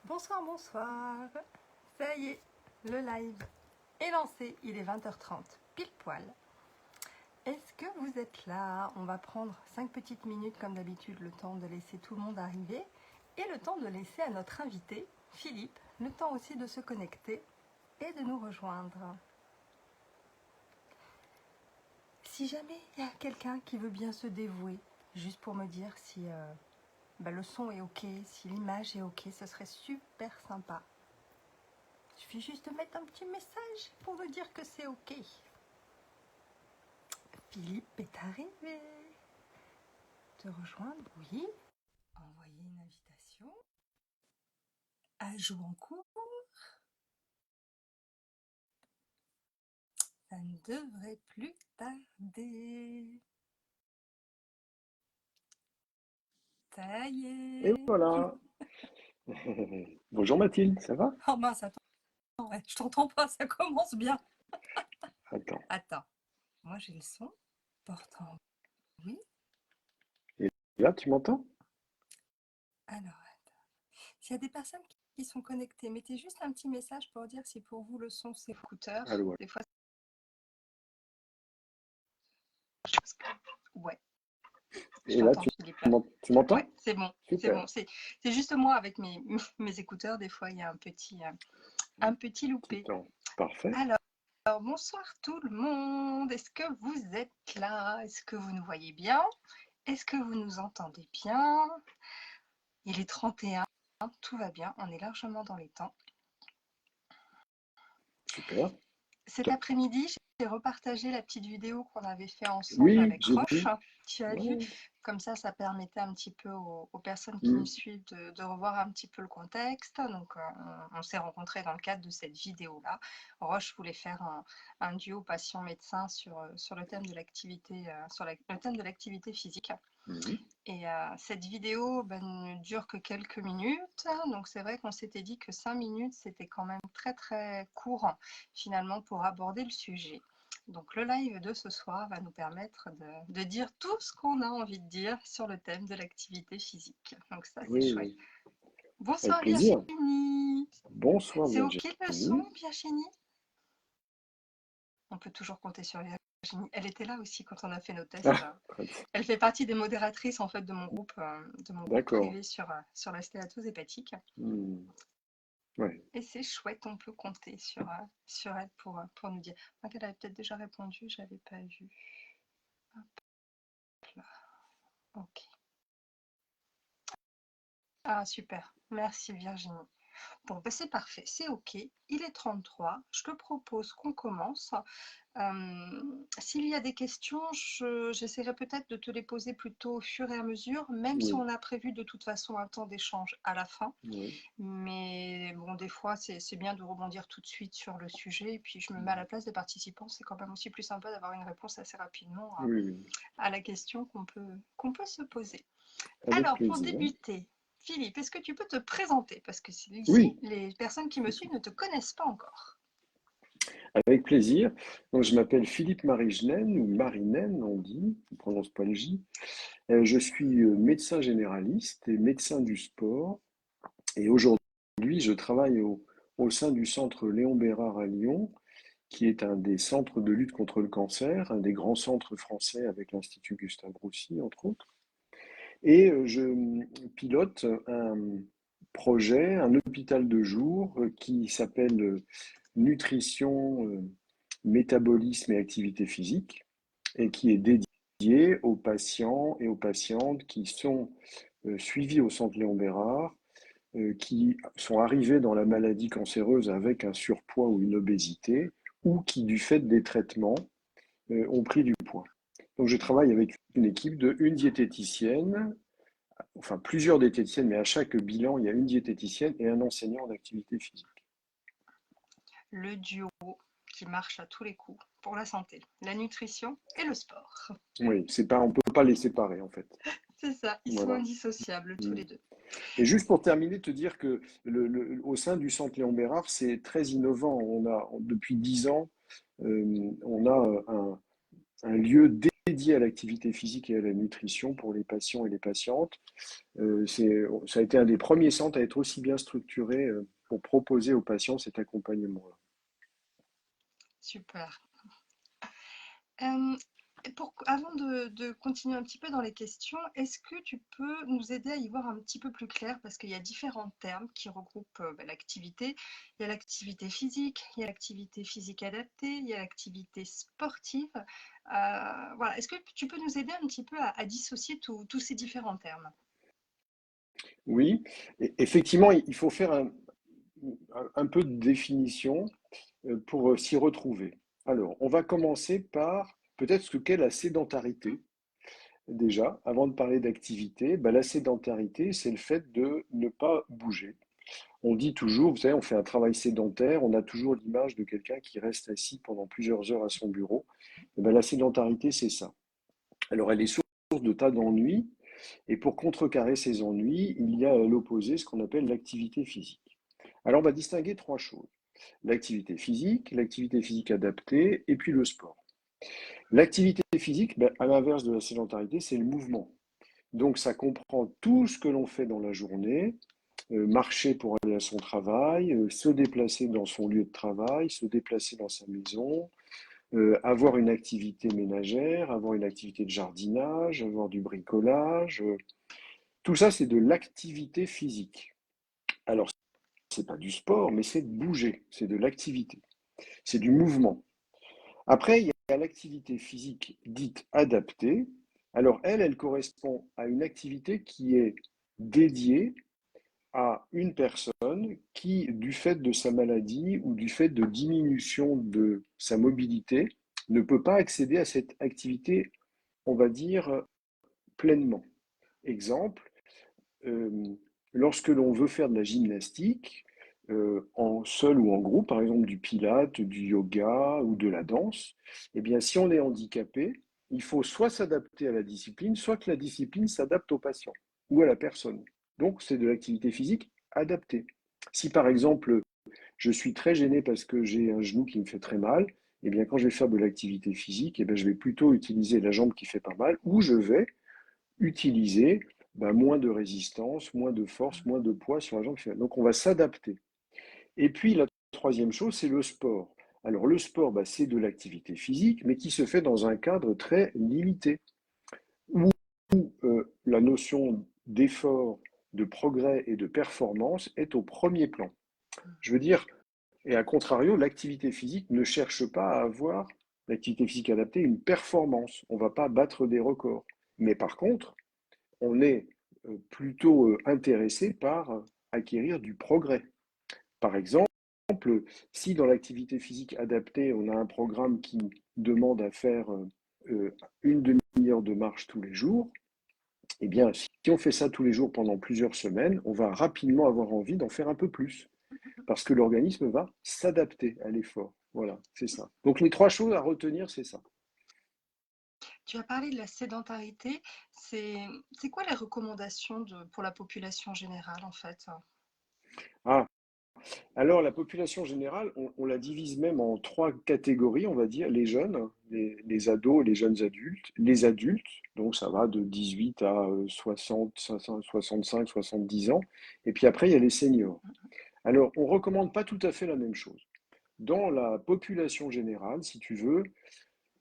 Bonsoir, bonsoir. Ça y est, le live est lancé. Il est 20h30, pile poil. Est-ce que vous êtes là? On va prendre 5 petites minutes comme d'habitude, le temps de laisser tout le monde arriver et le temps de laisser à notre invité, Philippe, le temps aussi de se connecter et de nous rejoindre. Si jamais il y a quelqu'un qui veut bien se dévouer, juste pour me dire si le son est ok, si l'image est ok, ce serait super sympa. Il suffit juste de mettre un petit message pour me dire que c'est ok. Philippe est arrivé. Te rejoindre, oui. Envoyer une invitation. Ajout en cours. Ça ne devrait plus tarder. Ça y est. Et voilà. Bonjour Mathilde, ça va? Oh mince, attends, ouais, je t'entends pas, ça commence bien. Attends. Attends, moi j'ai le son. Pourtant, oui. Et là, tu m'entends? Alors, attends. S'il y a des personnes qui sont connectées, mettez juste un petit message pour dire si pour vous le son c'est écouteur. Allô, Des fois, ouais, je et là, t'entends Philippe là. tu m'entends? Ouais, c'est bon, c'est Super. bon. C'est juste moi avec mes écouteurs. Des fois, il y a un petit Petit loupé. temps. Parfait. Alors, bonsoir tout le monde. Est-ce que vous êtes là? Est-ce que vous nous voyez bien? Est-ce que vous nous entendez bien? Il est 31, tout va bien. On est largement dans les temps. Super. Cet après-midi, j'ai repartagé la petite vidéo qu'on avait fait ensemble Oui, avec j'ai Roche. vu. Tu as vu? Ouais. Comme ça permettait un petit peu aux personnes qui me Mm. suivent de revoir un petit peu le contexte. Donc, on s'est rencontrés dans le cadre de cette vidéo-là. Roche voulait faire un duo patient-médecin sur le thème de l'activité, le thème de l'activité physique. Mhm. Et cette vidéo ne dure que quelques minutes, donc c'est vrai qu'on s'était dit que 5 minutes, c'était quand même très très court finalement pour aborder le sujet. Donc le live de ce soir va nous permettre de dire tout ce qu'on a envie de dire sur le thème de l'activité physique. Donc ça, c'est Oui, chouette. oui. Avec Bonsoir plaisir. Virginie. Bonsoir C'est ok le son, Virginie. Virginie? On peut toujours compter sur Virginie. Elle était là aussi quand on a fait nos tests. Ah, très bien. Elle fait partie des modératrices en fait de mon groupe D'accord. privé sur la stéatose hépatique. Mm. Ouais. Et c'est chouette, on peut compter sur elle pour nous dire. Donc elle avait peut-être déjà répondu, j'avais pas vu. Hop là. Ok. Ah super, merci Virginie. Bon, ben c'est parfait, c'est ok. Il est 33. Je te propose qu'on commence. S'il y a des questions, j'essaierai peut-être de te les poser plutôt au fur et à mesure, même si Oui. on a prévu de toute façon un temps d'échange à la fin. Oui. Mais bon, des fois, c'est bien de rebondir tout de suite sur le sujet. Et puis, je me mets à la place des participants. C'est quand même aussi plus sympa d'avoir une réponse assez rapidement Oui, oui. à la question qu'on peut se poser. Avec Alors, pour plaisir. débuter, Philippe, est-ce que tu peux te présenter? Parce que ici, Oui. les personnes qui me suivent ne te connaissent pas encore. Avec plaisir. Donc, je m'appelle Philippe Marie-Genen, ou Marinen, on dit, on ne prononce pas le J. Je suis médecin généraliste et médecin du sport. Et aujourd'hui, je travaille au sein du centre Léon Bérard à Lyon, qui est un des centres de lutte contre le cancer, un des grands centres français avec l'Institut Gustave Roussy, entre autres. Et je pilote un projet, un hôpital de jour qui s'appelle Nutrition, métabolisme et activité physique, et qui est dédié aux patients et aux patientes qui sont suivis au centre Léon Bérard, qui sont arrivés dans la maladie cancéreuse avec un surpoids ou une obésité, ou qui, du fait des traitements, ont pris du poids. Donc je travaille avec une équipe de une diététicienne, enfin plusieurs diététiciennes, mais à chaque bilan, il y a une diététicienne et un enseignant en activité physique. Le duo qui marche à tous les coups pour la santé, la nutrition et le sport. Oui, c'est pas, on ne peut pas les séparer en fait. C'est ça, ils sont Voilà. indissociables tous les deux. Et juste pour terminer, te dire que au sein du centre Léon Bérard, c'est très innovant. Depuis 10 ans, on a un lieu dédié à l'activité physique et à la nutrition pour les patients et les patientes. Ça a été un des premiers centres à être aussi bien structuré pour proposer aux patients cet accompagnement-là. Super. Euh, Avant de continuer un petit peu dans les questions, est-ce que tu peux nous aider à y voir un petit peu plus clair? Parce qu'il y a différents termes qui regroupent l'activité. Il y a l'activité physique, il y a l'activité physique adaptée, il y a l'activité sportive. Voilà. Est-ce que tu peux nous aider un petit peu à dissocier tous ces différents termes? Oui, effectivement, il faut faire un peu de définition pour s'y retrouver. Alors, on va commencer par peut-être ce qu'est la sédentarité. Déjà, avant de parler d'activité, la sédentarité, c'est le fait de ne pas bouger. On dit toujours, vous savez, on fait un travail sédentaire, on a toujours l'image de quelqu'un qui reste assis pendant plusieurs heures à son bureau. La sédentarité, c'est ça. Alors, elle est source de tas d'ennuis, et pour contrecarrer ces ennuis, il y a à l'opposé ce qu'on appelle l'activité physique. Alors, on va distinguer trois choses. L'activité physique adaptée, et puis le sport. L'activité physique, à l'inverse de la sédentarité, c'est le mouvement. Donc, ça comprend tout ce que l'on fait dans la journée, marcher pour aller à son travail, se déplacer dans son lieu de travail, se déplacer dans sa maison, avoir une activité ménagère, avoir une activité de jardinage, avoir du bricolage. Tout ça, c'est de l'activité physique. Alors, c'est pas du sport, mais c'est de bouger, c'est de l'activité, c'est du mouvement. Après, il y a l'activité physique dite adaptée. Alors, elle correspond à une activité qui est dédiée à une personne qui, du fait de sa maladie ou du fait de diminution de sa mobilité, ne peut pas accéder à cette activité, on va dire, pleinement. Exemple, euh, lorsque l'on veut faire de la gymnastique, en seul ou en groupe, par exemple du pilate, du yoga ou de la danse, eh bien, si on est handicapé, il faut soit s'adapter à la discipline, soit que la discipline s'adapte au patient ou à la personne. Donc, c'est de l'activité physique adaptée. Si par exemple, je suis très gêné parce que j'ai un genou qui me fait très mal, eh bien, quand je vais faire de l'activité physique, eh bien, je vais plutôt utiliser la jambe qui fait pas mal, ou je vais utiliser moins de résistance, moins de force, moins de poids sur la jambe. Donc on va s'adapter. Et puis la troisième chose, c'est le sport. Alors le sport, c'est de l'activité physique, mais qui se fait dans un cadre très limité, où la notion d'effort, de progrès et de performance est au premier plan. Je veux dire, et à contrario, l'activité physique ne cherche pas à avoir, l'activité physique adaptée, une performance. On ne va pas battre des records. Mais par contre, on est plutôt intéressé par acquérir du progrès. Par exemple, si dans l'activité physique adaptée, on a un programme qui demande à faire une demi-heure de marche tous les jours, eh bien, si on fait ça tous les jours pendant plusieurs semaines, on va rapidement avoir envie d'en faire un peu plus, parce que l'organisme va s'adapter à l'effort. Voilà, c'est ça. Donc les trois choses à retenir, c'est ça. Tu as parlé de la sédentarité. C'est quoi les recommandations pour la population générale en fait? Ah, alors, la population générale, on la divise même en trois catégories, on va dire, les jeunes, les ados et les jeunes adultes. Les adultes, donc ça va de 18 à 60, 65, 70 ans. Et puis après, il y a les seniors. Alors, on ne recommande pas tout à fait la même chose. Dans la population générale, si tu veux,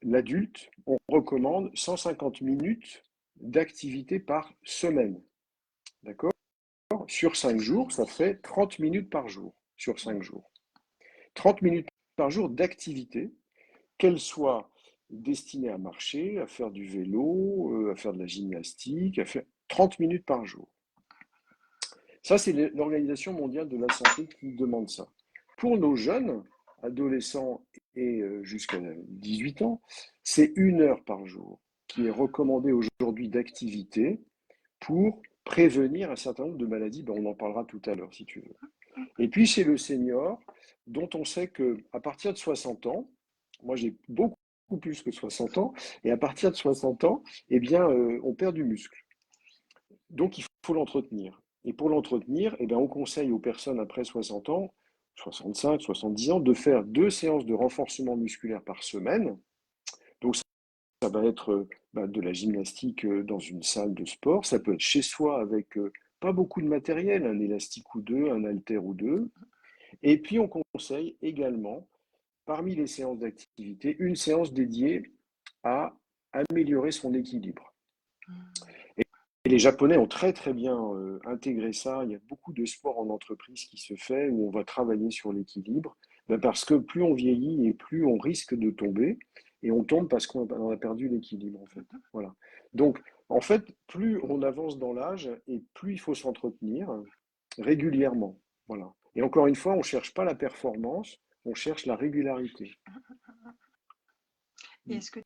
l'adulte, on recommande 150 minutes d'activité par semaine. D'accord? Sur 5 jours, ça fait 30 minutes par jour, sur 5 jours. 30 minutes par jour d'activité, qu'elle soit destinée à marcher, à faire du vélo, à faire de la gymnastique, à faire 30 minutes par jour. Ça, c'est l'Organisation mondiale de la santé qui demande ça. Pour nos jeunes, adolescents et jusqu'à 18 ans, c'est 1 heure par jour qui est recommandée aujourd'hui d'activité pour prévenir un certain nombre de maladies. On en parlera tout à l'heure si tu veux. Et puis chez le senior, dont on sait qu'à partir de 60 ans, moi j'ai beaucoup plus que 60 ans, et à partir de 60 ans, eh bien, on perd du muscle. Donc il faut l'entretenir. Et pour l'entretenir, eh bien, on conseille aux personnes après 60 ans, 65, 70 ans, de faire 2 séances de renforcement musculaire par semaine. Donc ça va être de la gymnastique dans une salle de sport. Ça peut être chez soi avec pas beaucoup de matériel, un élastique ou deux, un haltère ou deux. Et puis, on conseille également, parmi les séances d'activité, une séance dédiée à améliorer son équilibre. Et les Japonais ont très très bien intégré ça. Il y a beaucoup de sports en entreprise qui se fait où on va travailler sur l'équilibre, parce que plus on vieillit et plus on risque de tomber, et on tombe parce qu'on a perdu l'équilibre en fait. Voilà. Donc en fait, plus on avance dans l'âge et plus il faut s'entretenir régulièrement. Voilà. Et encore une fois, on ne cherche pas la performance, on cherche la régularité. Et est-ce que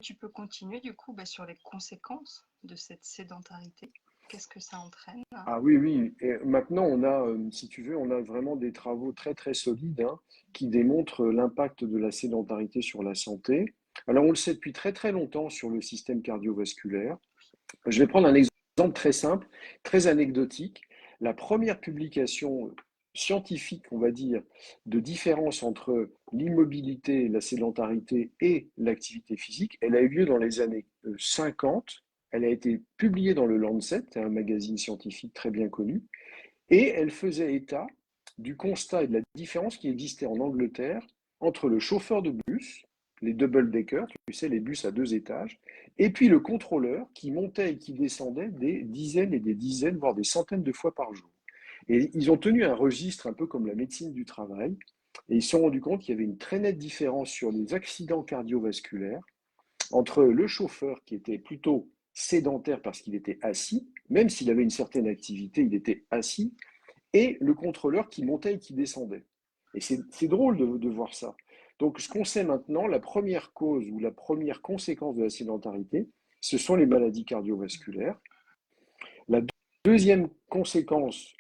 tu peux continuer du coup sur les conséquences de cette sédentarité? Qu'est-ce que ça entraîne? Ah oui, oui. Et maintenant, on a, si tu veux, on a vraiment des travaux très, très solides qui démontrent l'impact de la sédentarité sur la santé. Alors, on le sait depuis très, très longtemps sur le système cardiovasculaire. Je vais prendre un exemple très simple, très anecdotique. La première publication scientifique, on va dire, de différence entre l'immobilité, la sédentarité et l'activité physique, elle a eu lieu dans les années 50. Elle a été publiée dans le Lancet, un magazine scientifique très bien connu, et elle faisait état du constat et de la différence qui existait en Angleterre entre le chauffeur de bus, les double-decker, tu sais, les bus à deux étages, et puis le contrôleur qui montait et qui descendait des dizaines et des dizaines, voire des centaines de fois par jour. Et ils ont tenu un registre un peu comme la médecine du travail, et ils se sont rendus compte qu'il y avait une très nette différence sur les accidents cardiovasculaires entre le chauffeur qui était plutôt sédentaire parce qu'il était assis, même s'il avait une certaine activité, il était assis, et le contrôleur qui montait et qui descendait. Et c'est drôle de voir ça. Donc, ce qu'on sait maintenant, la première cause ou la première conséquence de la sédentarité, ce sont les maladies cardiovasculaires. La deuxième conséquence,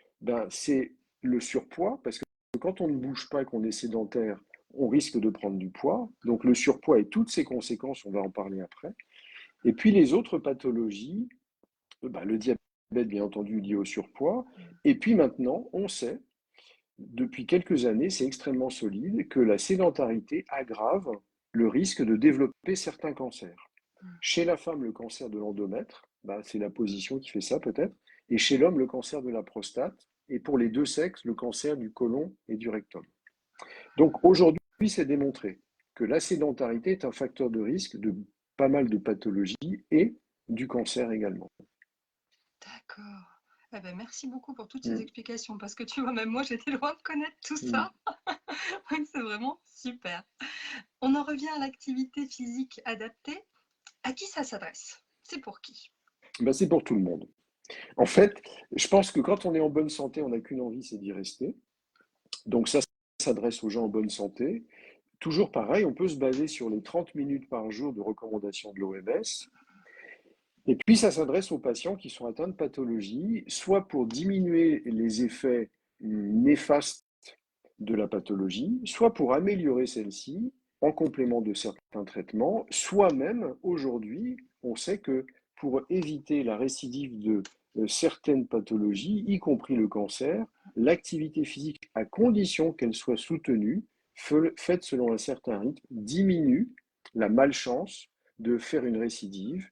c'est le surpoids, parce que quand on ne bouge pas et qu'on est sédentaire, on risque de prendre du poids. Donc, le surpoids et toutes ses conséquences, on va en parler après. Et puis, les autres pathologies, le diabète, bien entendu, lié au surpoids. Et puis maintenant, on sait depuis quelques années, c'est extrêmement solide, que la sédentarité aggrave le risque de développer certains cancers. Chez la femme, le cancer de l'endomètre, c'est la position qui fait ça peut-être, et chez l'homme, le cancer de la prostate, et pour les deux sexes, le cancer du côlon et du rectum. Donc aujourd'hui, c'est démontré que la sédentarité est un facteur de risque de pas mal de pathologies et du cancer également. D'accord. Eh ben, merci beaucoup pour toutes ces Mm. explications parce que tu vois, même moi, j'étais loin de connaître tout Mm. ça. C'est vraiment super. On en revient à l'activité physique adaptée. À qui ça s'adresse? C'est pour qui? C'est pour tout le monde. En fait, je pense que quand on est en bonne santé, on n'a qu'une envie, c'est d'y rester. Donc ça s'adresse aux gens en bonne santé. Toujours pareil, on peut se baser sur les 30 minutes par jour de recommandations de l'OMS. Et puis ça s'adresse aux patients qui sont atteints de pathologie, soit pour diminuer les effets néfastes de la pathologie, soit pour améliorer celle-ci en complément de certains traitements, soit même aujourd'hui, on sait que pour éviter la récidive de certaines pathologies, y compris le cancer, l'activité physique, à condition qu'elle soit soutenue, faite selon un certain rythme, diminue la malchance de faire une récidive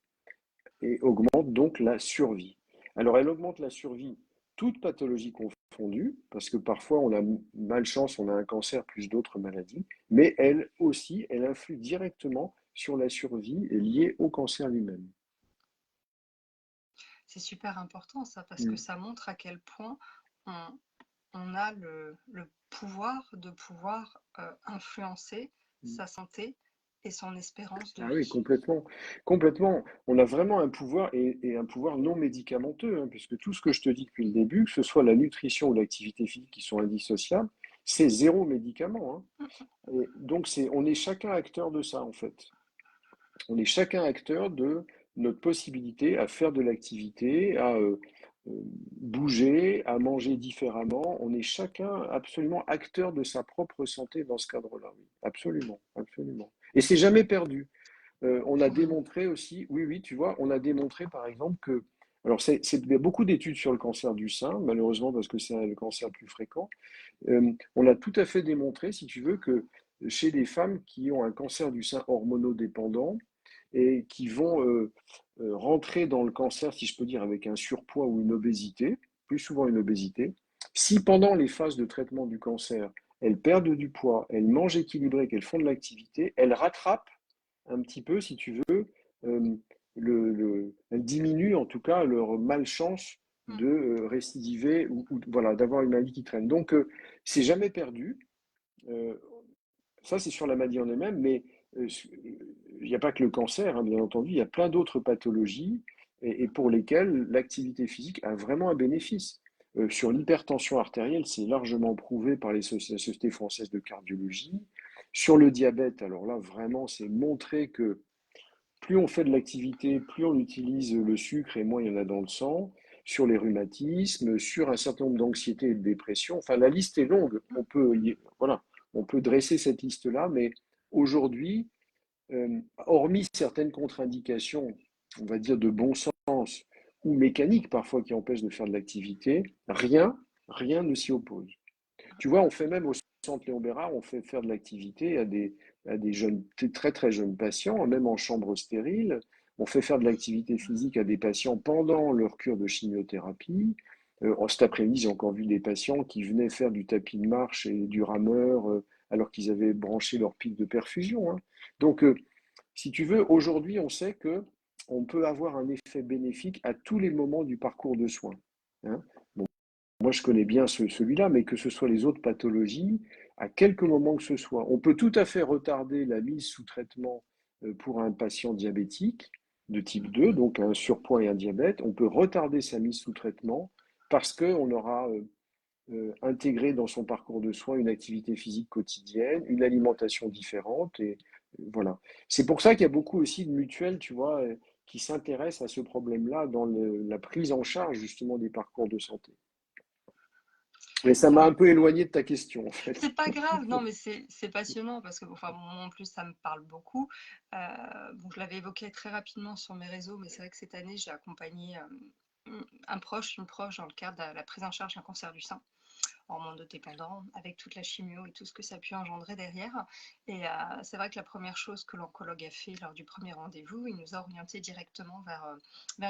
et augmente donc la survie. Alors elle augmente la survie, toute pathologie confondue, parce que parfois on a malchance, on a un cancer plus d'autres maladies, mais elle aussi, elle influe directement sur la survie liée au cancer lui-même. C'est super important ça parce que Mm. ça montre à quel point on, on a le pouvoir de pouvoir influencer sa santé et son espérance de Ah oui, vie. complètement. Complètement. On a vraiment un pouvoir et un pouvoir non médicamenteux, puisque tout ce que je te dis depuis le début, que ce soit la nutrition ou l'activité physique qui sont indissociables, c'est zéro médicament. Et donc, on est chacun acteur de ça, en fait. On est chacun acteur de notre possibilité à faire de l'activité, à bouger, à manger différemment. On est chacun absolument acteur de sa propre santé dans ce cadre-là. Oui. Absolument, absolument. Et c'est jamais perdu. On a démontré aussi, oui, oui, tu vois, on a démontré par exemple que, alors il y a beaucoup d'études sur le cancer du sein, malheureusement parce que c'est le cancer le plus fréquent. On a tout à fait démontré, si tu veux, que chez les femmes qui ont un cancer du sein hormonodépendant, et qui vont rentrer dans le cancer, si je peux dire, avec un surpoids ou une obésité, plus souvent une obésité. Si pendant les phases de traitement du cancer, elles perdent du poids, elles mangent équilibré, qu'elles font de l'activité, elles rattrapent un petit peu, si tu veux, euh, elles diminuent en tout cas leur malchance de récidiver ou voilà, d'avoir une maladie qui traîne. Donc, c'est jamais perdu. Euh, Ça, c'est sur la maladie en elle-même, mais il n'y a pas que le cancer, hein, bien entendu, il y a plein d'autres pathologies et pour lesquelles l'activité physique a vraiment un bénéfice. Sur l'hypertension artérielle, c'est largement prouvé par la Société française de cardiologie. Sur le diabète, alors là, vraiment, c'est montré que plus on fait de l'activité, plus on utilise le sucre et moins il y en a dans le sang. Sur les rhumatismes, sur un certain nombre d'anxiété et de dépression. Enfin, la liste est longue. Voilà, on peut dresser cette liste-là, mais aujourd'hui, hormis certaines contre-indications, on va dire de bon sens ou mécaniques parfois qui empêchent de faire de l'activité, rien ne s'y oppose. Tu vois, on fait même au centre Léon Bérard, on fait faire de l'activité à des jeunes, très très jeunes patients, même en chambre stérile. On fait faire de l'activité physique à des patients pendant leur cure de chimiothérapie. Cet après-midi, j'ai encore vu des patients qui venaient faire du tapis de marche et du rameur alors qu'ils avaient branché leur pic de perfusion, hein. Donc, si tu veux, aujourd'hui, on sait que on peut avoir un effet bénéfique à tous les moments du parcours de soins, hein. Bon, moi, je connais bien celui-là, mais que ce soit les autres pathologies, à quelque moment que ce soit, on peut tout à fait retarder la mise sous traitement pour un patient diabétique de type 2, donc un surpoids et un diabète. On peut retarder sa mise sous traitement parce qu'on aura intégrer dans son parcours de soins une activité physique quotidienne, une alimentation différente. Et voilà. C'est pour ça qu'il y a beaucoup aussi de mutuelles, tu vois, qui s'intéressent à ce problème-là dans la prise en charge justement des parcours de santé. Mais ça m'a Ça, un peu éloigné de ta question, en fait. c'est pas grave, non, mais c'est passionnant parce que, enfin, moi en plus, ça me parle beaucoup. Bon, je l'avais évoqué très rapidement sur mes réseaux, mais c'est vrai que cette année, j'ai accompagné un proche, une proche dans le cadre de la prise en charge d'un cancer du sein hormonodépendant, avec toute la chimio et tout ce que ça a pu engendrer derrière. Et c'est vrai que la première chose que l'oncologue a fait lors du premier rendez-vous, il nous a orienté directement vers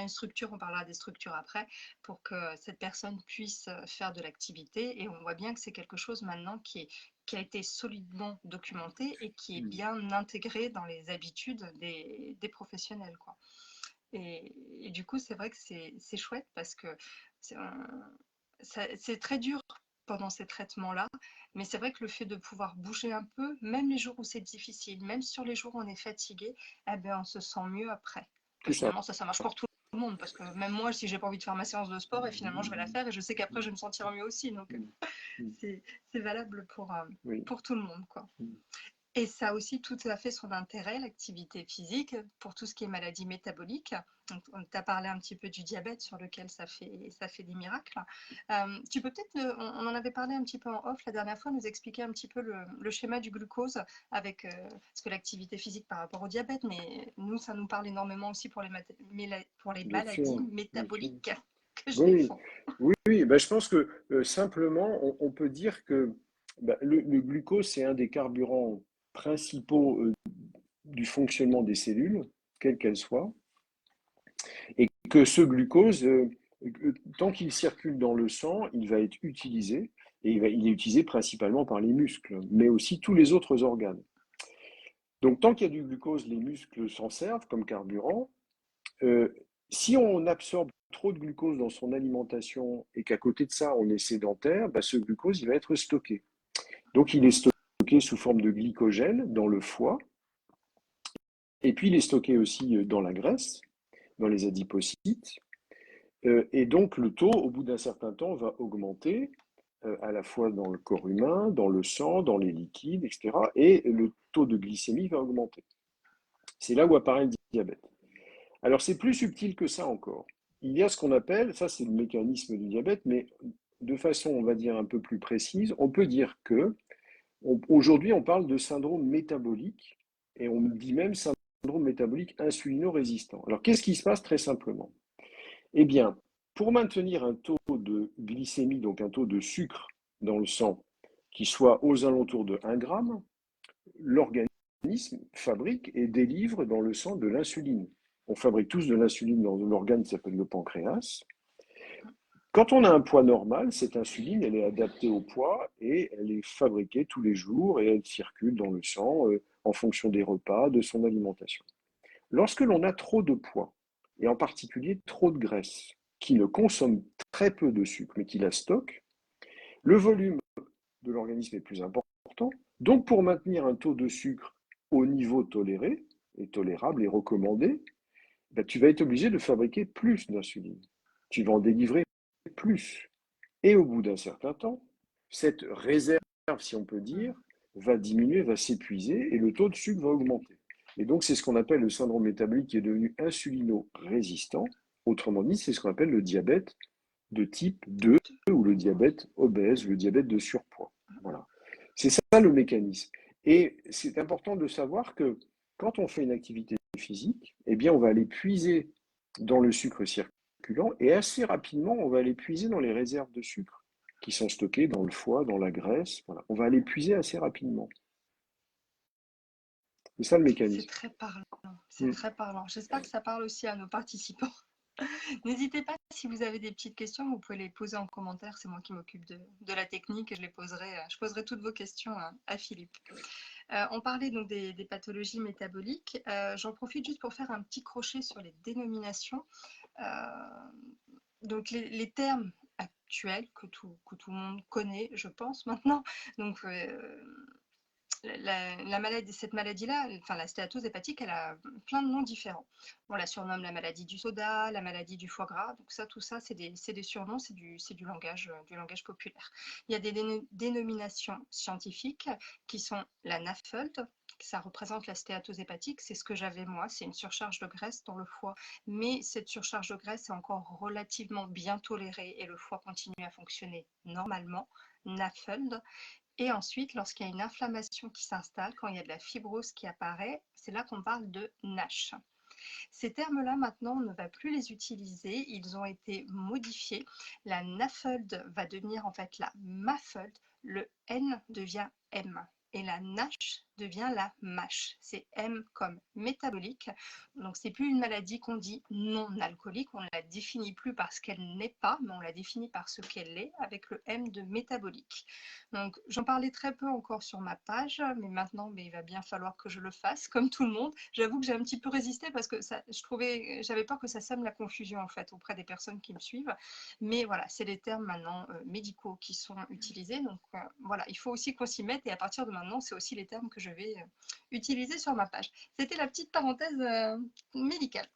une structure, on parlera des structures après, pour que cette personne puisse faire de l'activité. Et on voit bien que c'est quelque chose maintenant qui a été solidement documenté et qui est bien intégré dans les habitudes des professionnels, quoi. Et du coup, c'est vrai que c'est chouette parce que c'est c'est très dur pendant ces traitements-là, mais c'est vrai que le fait de pouvoir bouger un peu, même les jours où c'est difficile, même sur les jours où on est fatigué, eh ben, on se sent mieux après. Et C'est ça. finalement, ça marche pour tout le monde, parce que même moi, si j'ai pas envie de faire ma séance de sport, et finalement, je vais la faire, et je sais qu'après, je vais me sentir mieux aussi. Donc, c'est valable Oui. pour tout le monde, quoi. Et ça a aussi tout à fait son intérêt, l'activité physique, pour tout ce qui est maladie métabolique. On t'a parlé un petit peu du diabète sur lequel ça fait des miracles. Tu peux peut-être, on en avait parlé un petit peu en off la dernière fois, nous expliquer un petit peu le schéma du glucose avec parce que l'activité physique par rapport au diabète, mais nous, ça nous parle énormément aussi pour pour les Bien maladies sûr, bien sûr. métaboliques que je Oui, défends. oui, oui. Ben, je pense que simplement, on peut dire que ben, le glucose, c'est un des carburants principaux du fonctionnement des cellules, quelles qu'elles soient, et que ce glucose, tant qu'il circule dans le sang, il va être utilisé, et il est utilisé principalement par les muscles, mais aussi tous les autres organes. Donc tant qu'il y a du glucose, les muscles s'en servent comme carburant. Euh, Si on absorbe trop de glucose dans son alimentation et qu'à côté de ça, on est sédentaire, bah, ce glucose, il va être stocké. Donc il est stocké sous forme de glycogène dans le foie, et puis il est stocké aussi dans la graisse, dans les adipocytes. Et donc le taux, au bout d'un certain temps, va augmenter à la fois dans le corps humain, dans le sang, dans les liquides, etc. Et le taux de glycémie va augmenter. C'est là où apparaît le diabète. Alors c'est plus subtil que ça encore. Il y a ce qu'on appelle, ça c'est le mécanisme du diabète, mais de façon, on va dire, un peu plus précise, on peut dire que aujourd'hui on parle de syndrome métabolique et on dit même syndrome métabolique insulino-résistant. Alors qu'est-ce qui se passe très simplement? Eh bien, pour maintenir un taux de glycémie, donc un taux de sucre dans le sang, qui soit aux alentours de 1 gramme, l'organisme fabrique et délivre dans le sang de l'insuline. On fabrique tous de l'insuline dans l'organe qui s'appelle le pancréas. Quand on a un poids normal, cette insuline, elle est adaptée au poids et elle est fabriquée tous les jours et elle circule dans le sang en fonction des repas, de son alimentation. Lorsque l'on a trop de poids, et en particulier trop de graisse, qui ne consomme très peu de sucre, mais qui la stocke, le volume de l'organisme est plus important. Donc, pour maintenir un taux de sucre au niveau toléré, et tolérable et recommandé, ben, tu vas être obligé de fabriquer plus d'insuline. Tu vas en délivrer plus. Et au bout d'un certain temps, cette réserve, si on peut dire, va diminuer, va s'épuiser et le taux de sucre va augmenter. Et donc, c'est ce qu'on appelle le syndrome métabolique qui est devenu insulino-résistant. Autrement dit, c'est ce qu'on appelle le diabète de type 2 ou le diabète obèse, le diabète de surpoids. Voilà. C'est ça le mécanisme. Et c'est important de savoir que quand on fait une activité physique, eh bien, on va aller puiser dans le sucre circulant et assez rapidement, on va aller puiser dans les réserves de sucre qui sont stockées dans le foie, dans la graisse. Voilà. On va aller puiser assez rapidement. C'est ça le C'est mécanisme. très parlant. C'est très parlant. J'espère que ça parle aussi à nos participants. N'hésitez pas, si vous avez des petites questions, vous pouvez les poser en commentaire. C'est moi qui m'occupe de la technique et je poserai toutes vos questions à Philippe. On parlait donc des pathologies métaboliques. J'en profite juste pour faire un petit crochet sur les dénominations. Donc les termes actuels que tout le monde connaît, je pense maintenant. Donc cette maladie-là, enfin la stéatose hépatique, elle a plein de noms différents. On la surnomme la maladie du soda, la maladie du foie gras. Donc tout ça, c'est des surnoms, c'est du langage populaire. Il y a des dénominations scientifiques qui sont la NAFLD. Ça représente la stéatose hépatique, c'est ce que j'avais moi, c'est une surcharge de graisse dans le foie, mais cette surcharge de graisse est encore relativement bien tolérée et le foie continue à fonctionner normalement, NAFLD. Et ensuite, lorsqu'il y a une inflammation qui s'installe, quand il y a de la fibrose qui apparaît, c'est là qu'on parle de NASH. Ces termes-là, maintenant, on ne va plus les utiliser. Ils ont été modifiés. La NAFLD va devenir en fait la MAFLD. Le N devient M. Et la NASH devient la MASH. C'est M comme métabolique. Donc, c'est plus une maladie qu'on dit non alcoolique. On ne la définit plus par ce qu'elle n'est pas, mais on la définit par ce qu'elle est avec le M de métabolique. Donc, j'en parlais très peu encore sur ma page, mais maintenant, il va bien falloir que je le fasse, comme tout le monde. J'avoue que j'ai un petit peu résisté parce que j'avais peur que ça sème la confusion en fait auprès des personnes qui me suivent. Mais voilà, c'est les termes maintenant médicaux qui sont utilisés. Donc voilà, il faut aussi qu'on s'y mette et à partir de maintenant, c'est aussi les termes que je vais utiliser sur ma page. C'était la petite parenthèse médicale.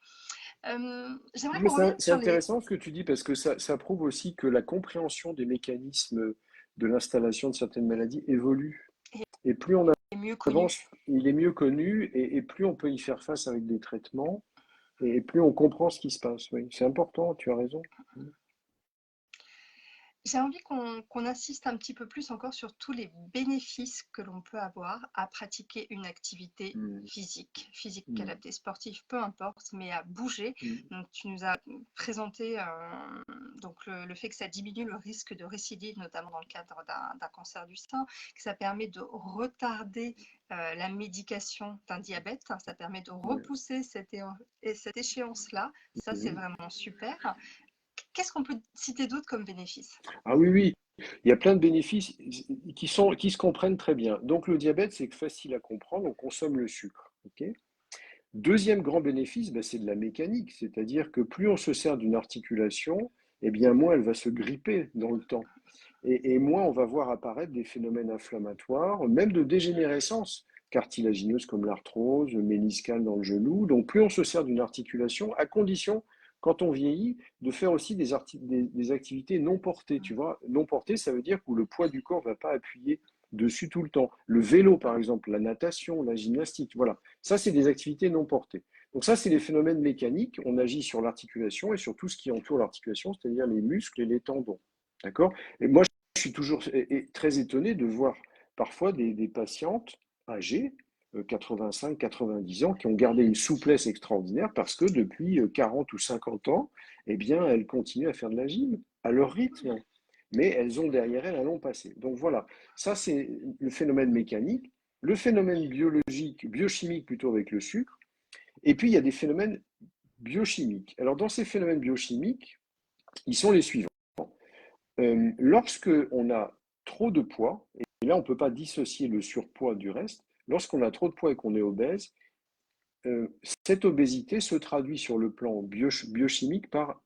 J'aimerais Mais qu'on revienne c'est sur les... intéressant ce que tu dis parce que ça prouve aussi que la compréhension des mécanismes de l'installation de certaines maladies évolue. Et plus on mieux connus. avance, il est mieux connu et plus on peut y faire face avec des traitements et plus on comprend ce qui se passe. Oui, c'est important, tu as raison. J'ai envie qu'on insiste un petit peu plus encore sur tous les bénéfices que l'on peut avoir à pratiquer une activité Mm, physique, mm, adaptée, sportive, peu importe, mais à bouger. mm. Donc, tu nous as présenté donc le fait que ça diminue le risque de récidive, notamment dans le cadre d'un cancer du sein, que ça permet de retarder la médication d'un diabète, ça permet de Ouais. repousser cette échéance-là. Ça, c'est Mhm. vraiment super. Qu'est-ce qu'on peut citer d'autre comme bénéfice? Ah oui, oui, il y a plein de bénéfices qui se comprennent très bien. Donc le diabète, c'est facile à comprendre, on consomme le sucre. Ok. Deuxième grand bénéfice, ben, c'est de la mécanique, c'est-à-dire que plus on se sert d'une articulation, eh bien moins elle va se gripper dans le temps. Et moins on va voir apparaître des phénomènes inflammatoires, même de dégénérescence cartilagineuse comme l'arthrose, méniscale dans le genou. Donc plus on se sert d'une articulation, à condition, quand on vieillit, de faire aussi des activités non portées. Tu vois, non portées, ça veut dire que le poids du corps ne va pas appuyer dessus tout le temps. Le vélo, par exemple, la natation, la gymnastique, voilà. Ça, c'est des activités non portées. Donc ça, c'est des phénomènes mécaniques. On agit sur l'articulation et sur tout ce qui entoure l'articulation, c'est-à-dire les muscles et les tendons. D'accord? Et moi, je suis toujours très étonné de voir parfois des patientes âgées, 85, 90 ans, qui ont gardé une souplesse extraordinaire parce que depuis 40 ou 50 ans, eh bien, elles continuent à faire de la gym à leur rythme. Mais elles ont derrière elles un long passé. Donc voilà, ça c'est le phénomène mécanique. le phénomène biologique, biochimique plutôt avec le sucre, et puis il y a des phénomènes biochimiques. Alors dans ces phénomènes biochimiques, ils sont les suivants. Lorsque on a trop de poids, et là on ne peut pas dissocier le surpoids du reste, lorsqu'on a trop de poids et qu'on est obèse, cette obésité se traduit sur le plan biochimique par,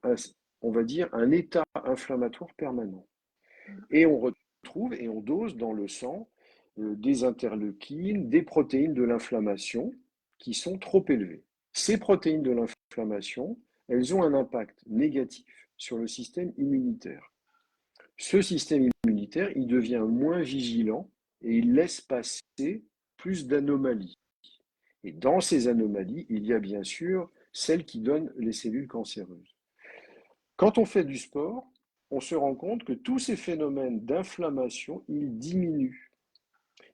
on va dire, un état inflammatoire permanent. Et on retrouve et on dose dans le sang des interleukines, des protéines de l'inflammation qui sont trop élevées. Ces protéines de l'inflammation, elles ont un impact négatif sur le système immunitaire. Ce système immunitaire, il devient moins vigilant et il laisse passer plus d'anomalies. Et dans ces anomalies, il y a bien sûr celles qui donnent les cellules cancéreuses. Quand on fait du sport, on se rend compte que tous ces phénomènes d'inflammation, ils diminuent.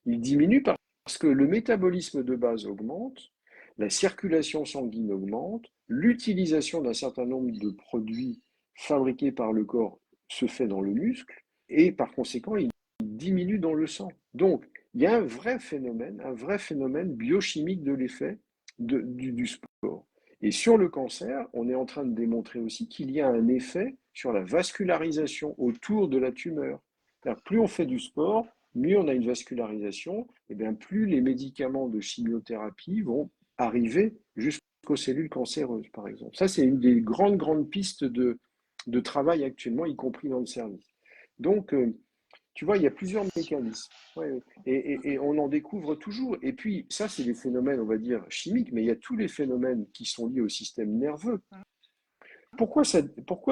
Ils diminuent parce que le métabolisme de base augmente, la circulation sanguine augmente, l'utilisation d'un certain nombre de produits fabriqués par le corps se fait dans le muscle, et par conséquent, il diminue dans le sang. Donc, il y a un vrai phénomène biochimique de l'effet du sport. Et sur le cancer, on est en train de démontrer aussi qu'il y a un effet sur la vascularisation autour de la tumeur. Plus on fait du sport, mieux on a une vascularisation, et bien plus les médicaments de chimiothérapie vont arriver jusqu'aux cellules cancéreuses, par exemple. Ça, c'est une des grandes pistes de travail actuellement, y compris dans le service. Donc, tu vois, il y a plusieurs mécanismes. Ouais, et on en découvre toujours. Et puis, ça, c'est des phénomènes, on va dire, chimiques, mais il y a tous les phénomènes qui sont liés au système nerveux. Pourquoi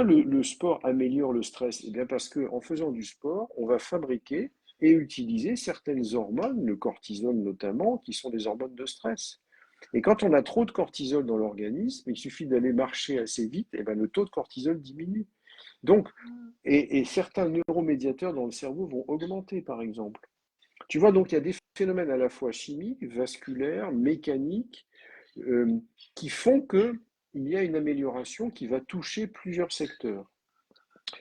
le sport améliore le stress? Eh bien, parce qu'en faisant du sport, on va fabriquer et utiliser certaines hormones, le cortisol notamment, qui sont des hormones de stress. Et quand on a trop de cortisol dans l'organisme, il suffit d'aller marcher assez vite, et bien le taux de cortisol diminue. Donc, et certains neuromédiateurs dans le cerveau vont augmenter, par exemple. Tu vois, donc il y a des phénomènes à la fois chimiques, vasculaires, mécaniques, qui font qu'il y a une amélioration qui va toucher plusieurs secteurs.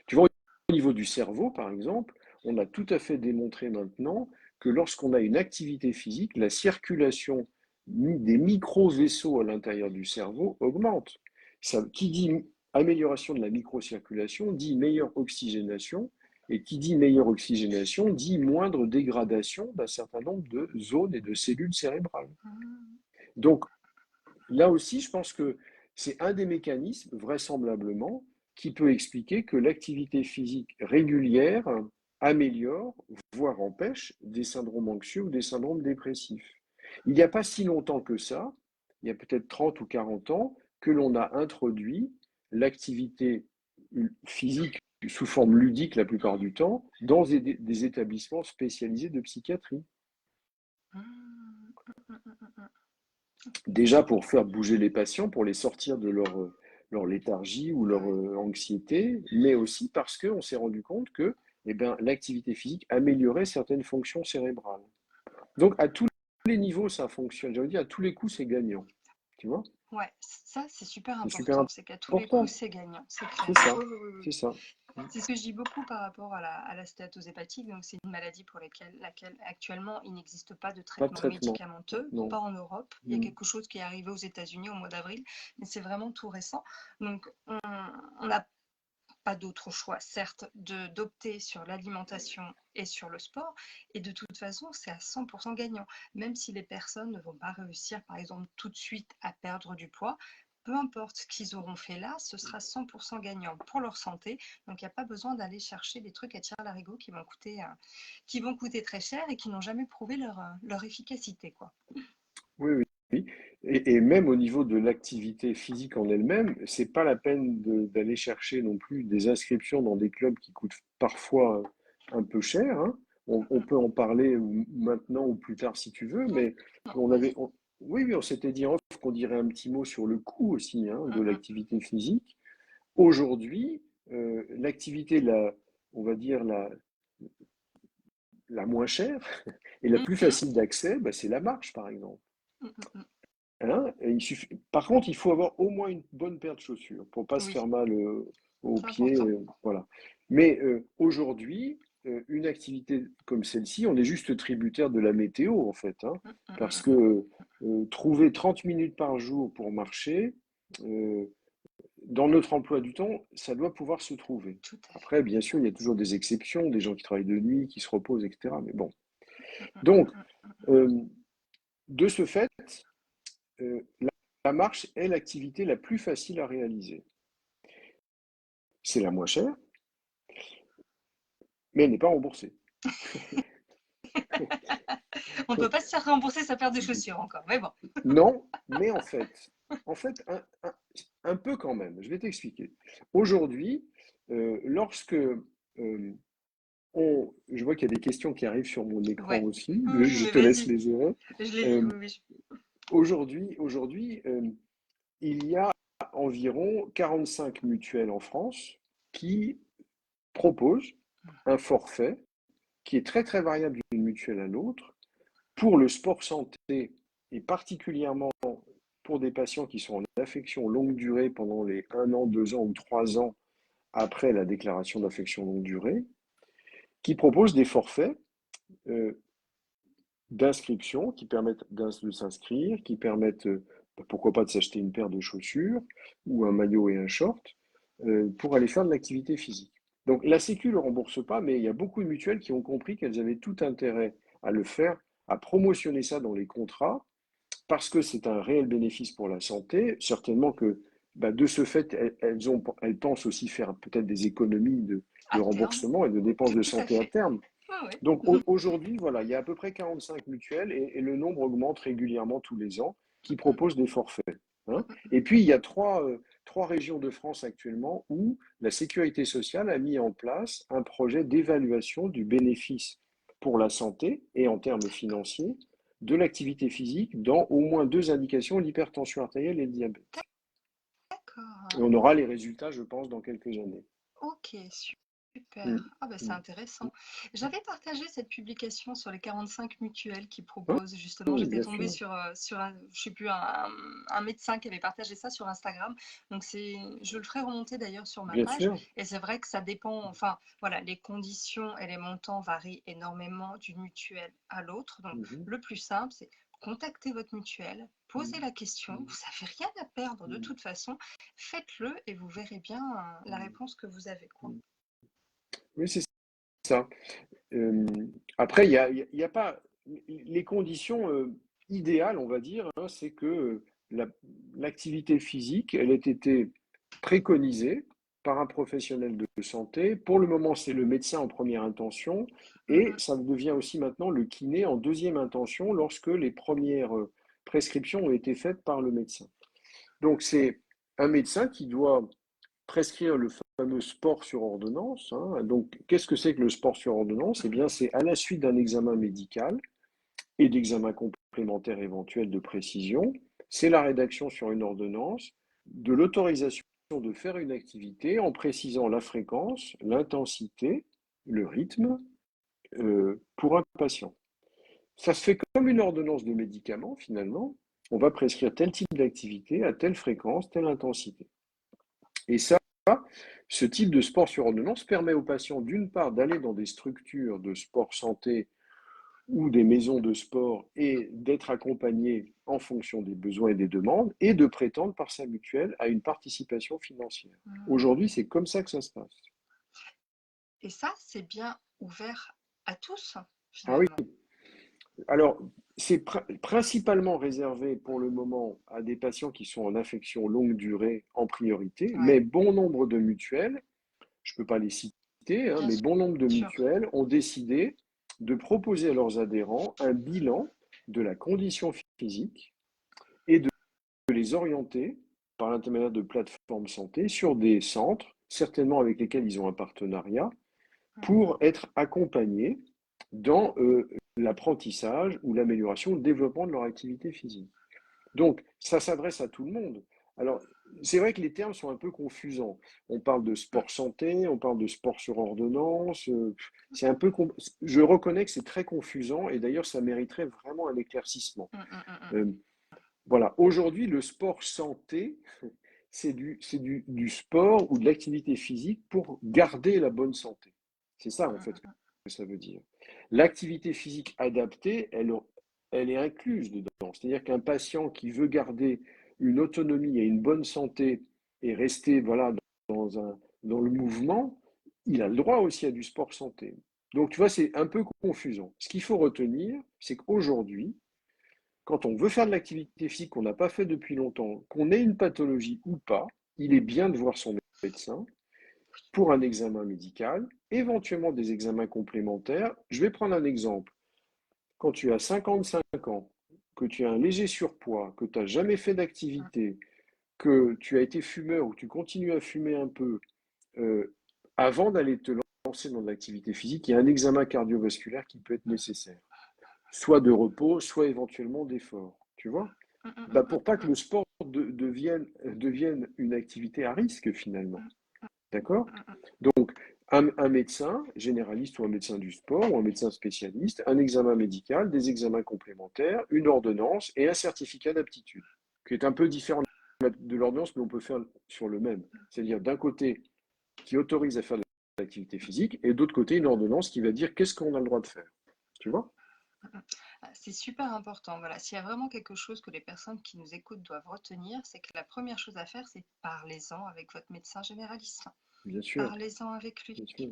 Tu vois, au niveau du cerveau, par exemple, on a tout à fait démontré maintenant que lorsqu'on a une activité physique, la circulation des micro-vaisseaux à l'intérieur du cerveau augmente. Ça, qui dit amélioration de la microcirculation dit meilleure oxygénation, et qui dit meilleure oxygénation dit moindre dégradation d'un certain nombre de zones et de cellules cérébrales. Donc là aussi, je pense que c'est un des mécanismes, vraisemblablement, qui peut expliquer que l'activité physique régulière améliore, voire empêche, des syndromes anxieux ou des syndromes dépressifs. Il n'y a pas si longtemps que ça, il y a peut-être 30 ou 40 ans, que l'on a introduit l'activité physique sous forme ludique la plupart du temps dans des établissements spécialisés de psychiatrie. Déjà pour faire bouger les patients, pour les sortir de leur léthargie ou leur anxiété, mais aussi parce qu'on s'est rendu compte que eh ben, l'activité physique améliorait certaines fonctions cérébrales. Donc à tous les niveaux, ça fonctionne. J'avais dit à tous les coups, c'est gagnant. Tu vois? Ouais, ça c'est super C'est super important. C'est qu'à tous les coups, important. c'est gagnant. C'est C'est clair. ça. Oui, oui, oui, C'est oui. ça. C'est ce que je dis beaucoup par rapport à la stéatose hépatique. Donc, c'est une maladie pour laquelle actuellement il n'existe pas de Pas de traitement traitement. médicamenteux, Non. pas en Europe. Il y a quelque chose qui est arrivé aux États-Unis au mois d'avril, mais c'est vraiment tout récent. Donc, on n'a pas d'autre choix, certes, d'opter sur l'alimentation et sur le sport. Et de toute façon, c'est à 100% gagnant. Même si les personnes ne vont pas réussir, par exemple, tout de suite à perdre du poids, peu importe ce qu'ils auront fait là, ce sera 100% gagnant pour leur santé. Donc, il n'y a pas besoin d'aller chercher des trucs à tire-larigot qui vont coûter très cher et qui n'ont jamais prouvé leur efficacité, quoi. Oui, oui, oui. Et même au niveau de l'activité physique en elle-même, c'est pas la peine d'aller chercher non plus des inscriptions dans des clubs qui coûtent parfois un peu cher, hein. On peut en parler maintenant ou plus tard si tu veux, Oui, mais non, on avait, vas-y. oui, oui, on s'était dit en off qu'on dirait un petit mot sur le coût aussi, hein, de l'activité physique. Aujourd'hui, l'activité, on va dire la moins chère et la plus facile d'accès, bah, c'est la marche, par exemple. Hein, et par contre, il faut avoir au moins une bonne paire de chaussures pour pas se Oui, faire mal aux c'est pieds, important. voilà. Mais aujourd'hui, une activité comme celle-ci, on est juste tributaire de la météo, en fait, hein, Mm, mm, parce mm. que trouver 30 minutes par jour pour marcher, euh, dans notre emploi du temps, ça doit pouvoir se trouver. Tout à fait. Après, bien sûr, il y a toujours des exceptions, des gens qui travaillent de nuit, qui se reposent, etc. Mais bon. Mm, mm, Donc, mm, mm, mm. euh, de ce fait, la marche est l'activité la plus facile à réaliser. C'est la moins chère, mais elle n'est pas remboursée. On ne peut pas se faire rembourser sa paire de chaussures encore, mais bon. Non, mais en fait un peu quand même. Je vais t'expliquer. Aujourd'hui, lorsque je vois qu'il y a des questions qui arrivent sur mon écran Ouais. aussi, Oui, oui, je mais te laisse vas-y. les gérer. Je l'ai. Euh, Oui, oui. aujourd'hui, il y a environ 45 mutuelles en France qui proposent un forfait qui est très très variable d'une mutuelle à l'autre pour le sport santé et particulièrement pour des patients qui sont en affection longue durée pendant les 1 an, 2 ans ou 3 ans après la déclaration d'affection longue durée, qui proposent des forfaits euh, d'inscription qui permettent de s'inscrire, qui permettent, pourquoi pas, de s'acheter une paire de chaussures ou un maillot et un short pour aller faire de l'activité physique. Donc la Sécu ne le rembourse pas, mais il y a beaucoup de mutuelles qui ont compris qu'elles avaient tout intérêt à le faire, à promotionner ça dans les contrats, parce que c'est un réel bénéfice pour la santé. Certainement que de ce fait, elles pensent aussi faire peut-être des économies À de terme, remboursement et de dépenses de tout à santé à fait. terme. Oui, oui. Donc aujourd'hui, voilà, il y a à peu près 45 mutuelles et le nombre augmente régulièrement tous les ans qui proposent des forfaits, hein. Et puis, il y a trois régions de France actuellement où la sécurité sociale a mis en place un projet d'évaluation du bénéfice pour la santé et en termes financiers de l'activité physique dans au moins deux indications, l'hypertension artérielle et le diabète. Et D'accord. on aura les résultats, je pense, dans quelques années. Ok, Mm, super. Ah ben c'est mm, intéressant. J'avais partagé cette publication sur les 45 mutuelles qui mm. proposent, justement, Oui, j'étais bien tombée sûr, sur un, je sais plus, un médecin qui avait partagé ça sur Instagram. Donc je le ferai remonter d'ailleurs sur ma bien page. sûr. Et c'est vrai que ça dépend, enfin voilà, les conditions et les montants varient énormément d'une mutuelle à l'autre. Donc Mhm, le plus simple, c'est contacter votre mutuelle, poser mm, la question. mm, Vous n'avez rien à perdre de mm. toute façon. Faites-le et vous verrez bien la réponse que vous avez, quoi. Oui, c'est ça. Euh, Après, il y a pas les conditions idéales, on va dire, hein, c'est que la- l'activité physique, elle ait été préconisée par un professionnel de santé. Pour le moment, c'est le médecin en première intention Mm, et mm. ça devient aussi maintenant le kiné en deuxième intention lorsque les premières prescriptions ont été faites par le médecin. Donc, c'est un médecin qui doit prescrire le fameux sport sur ordonnance, hein. Donc, qu'est-ce que c'est que le sport sur ordonnance? Eh bien, c'est à la suite d'un examen médical et d'examens complémentaires éventuels de précision, c'est la rédaction sur une ordonnance de l'autorisation de faire une activité en précisant la fréquence, l'intensité, le rythme pour un patient. Ça se fait comme une ordonnance de médicaments finalement. On va prescrire tel type d'activité à telle fréquence, telle intensité. Et ça, ce type de sport sur ordonnance permet aux patients, d'une part, d'aller dans des structures de sport santé ou des maisons de sport et d'être accompagné en fonction des besoins et des demandes et de prétendre par sa mutuelle à une participation financière. Aujourd'hui, c'est comme ça que ça se passe. Et ça, c'est bien ouvert à tous, Ah oui, finalement. alors c'est principalement réservé pour le moment à des patients qui sont en affection longue durée en priorité, Ouais, mais bon nombre de mutuelles, je ne peux pas les citer, hein, bien mais bon nombre de sûr. mutuelles ont décidé de proposer à leurs adhérents un bilan de la condition physique et de les orienter par l'intermédiaire de plateformes santé sur des centres, certainement avec lesquels ils ont un partenariat, Mm, pour être accompagnés dans l'apprentissage ou l'amélioration, le développement de leur activité physique. Donc, ça s'adresse à tout le monde. Alors, c'est vrai que les termes sont un peu confusants. On parle de mm, sport santé, on parle de sport sur ordonnance. C'est un peu, je reconnais que c'est très confusant et d'ailleurs, ça mériterait vraiment un éclaircissement. mm, mm, mm, mm. Euh, voilà. Aujourd'hui, le sport santé, c'est du sport ou de l'activité physique pour garder la bonne santé. C'est ça, en fait. ça veut dire. L'activité physique adaptée, elle est incluse dedans. C'est-à-dire qu'un patient qui veut garder une autonomie et une bonne santé et rester voilà, dans le mouvement, il a le droit aussi à du sport santé. Donc, tu vois, c'est un peu confusant. Ce qu'il faut retenir, c'est qu'aujourd'hui, quand on veut faire de l'activité physique qu'on n'a pas fait depuis longtemps, qu'on ait une pathologie ou pas, il est bien de voir son médecin pour un examen médical, éventuellement des examens complémentaires. Je vais prendre un exemple. Quand tu as 55 ans, que tu as un léger surpoids, que tu n'as jamais fait d'activité, que tu as été fumeur ou tu continues à fumer un peu, euh, avant d'aller te lancer dans l'activité physique, il y a un examen cardiovasculaire qui peut être nécessaire. Soit de repos, soit éventuellement d'effort. Tu vois? Bah, pour pas que le sport devienne une activité à risque finalement. D'accord? Donc, un médecin généraliste ou un médecin du sport ou un médecin spécialiste, un examen médical, des examens complémentaires, une ordonnance et un certificat d'aptitude, qui est un peu différent de l'ordonnance, mais on peut faire sur le même. C'est-à-dire d'un côté qui autorise à faire de l'activité physique et d'autre côté une ordonnance qui va dire qu'est-ce qu'on a le droit de faire. Tu vois? C'est super important. Voilà, s'il y a vraiment quelque chose que les personnes qui nous écoutent doivent retenir, c'est que la première chose à faire, c'est parlez-en avec votre médecin généraliste. Bien sûr, Parlez-en avec lui. bien sûr.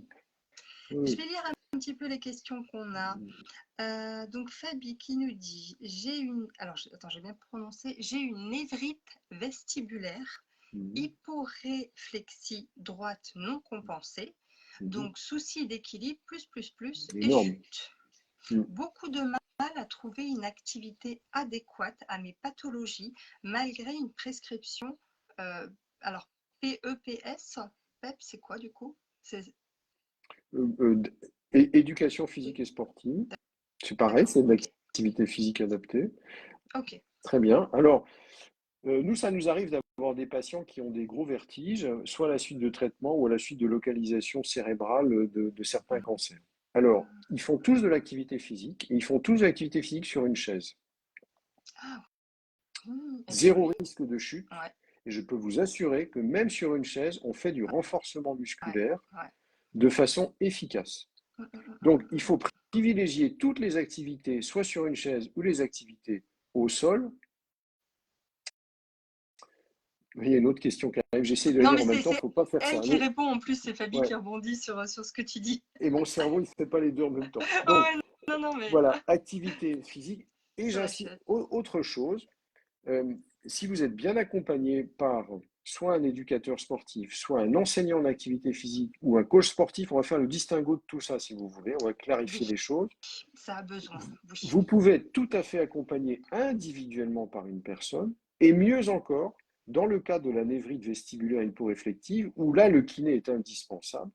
Je Oui. vais lire un petit peu les questions qu'on a. Donc Fabi qui nous dit, j'ai une, alors attends, j'ai bien prononcé, j'ai une névrite vestibulaire, Mhm. hyporéflexie droite non compensée, Mhm. donc souci d'équilibre et Énorme. chute. Mhm. Beaucoup de mal à trouver une activité adéquate à mes pathologies malgré une prescription. euh, alors PEPS, PEP, c'est quoi du coup? Euh, euh, Éducation physique et sportive, c'est pareil, D'accord, c'est de ok. l'activité physique adaptée. Ok. Très bien. Alors, nous, ça nous arrive d'avoir des patients qui ont des gros vertiges, soit à la suite de traitements ou à la suite de localisation cérébrale de certains cancers. Alors, ils font tous de l'activité physique et ils font tous de l'activité physique sur une chaise. Ah, eh ben Zéro oui. risque de chute. Ouais, Et je peux vous assurer que même sur une chaise, on fait du renforcement ouais, musculaire ouais. de façon efficace. Donc, il faut privilégier toutes les activités, soit sur une chaise ou les activités au sol. Il y a une autre question qui arrive. J'essaie de la Non, lire mais en même temps, il ne c'est faut pas faire elle ça. qui répond en plus, c'est Fabi Ouais. qui rebondit sur ce que tu dis. Et mon cerveau, il ne fait pas les deux en même temps. Oh, Donc, ouais, non, non, mais voilà, activité physique. Et sur la j'insiste, chaise. autre chose, euh, si vous êtes bien accompagné par soit un éducateur sportif, soit un enseignant en activité physique ou un coach sportif, on va faire le distinguo de tout ça si vous voulez, on va clarifier Oui, les choses. ça a besoin. Oui. Vous pouvez être tout à fait accompagné individuellement par une personne, et mieux encore, dans le cas de la névrite vestibulaire hyporéflective, où là, le kiné est indispensable,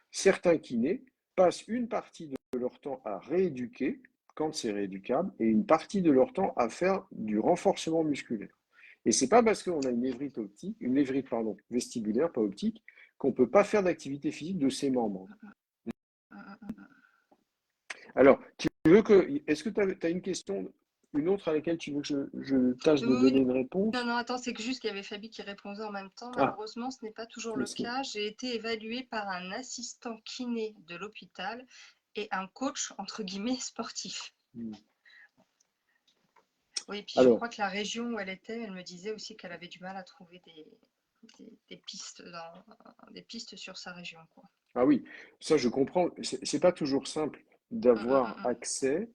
certains kinés passent une partie de leur temps à rééduquer, quand c'est rééducable, et une partie de leur temps à faire du renforcement musculaire. Et c'est pas parce qu'on a une névrite optique, une névrite pardon, vestibulaire, pas optique, qu'on ne peut pas faire d'activité physique de ses membres. Alors, est-ce que tu as une question, une autre à laquelle tu veux que je tâche de Oui, donner une non, réponse? non, attends, c'est que juste qu'il y avait Fabi qui répondait en même temps. Ah, Malheureusement, ce n'est pas toujours le laisse-moi. cas. J'ai été évaluée par un assistant kiné de l'hôpital et un coach, entre guillemets, sportif. Oui, puis je Alors, crois que la région où elle était, elle me disait aussi qu'elle avait du mal à trouver des pistes des pistes sur sa région, quoi. ah oui, ça je comprends. C'est pas toujours simple Hum, hum, d'avoir hum, hum. accès.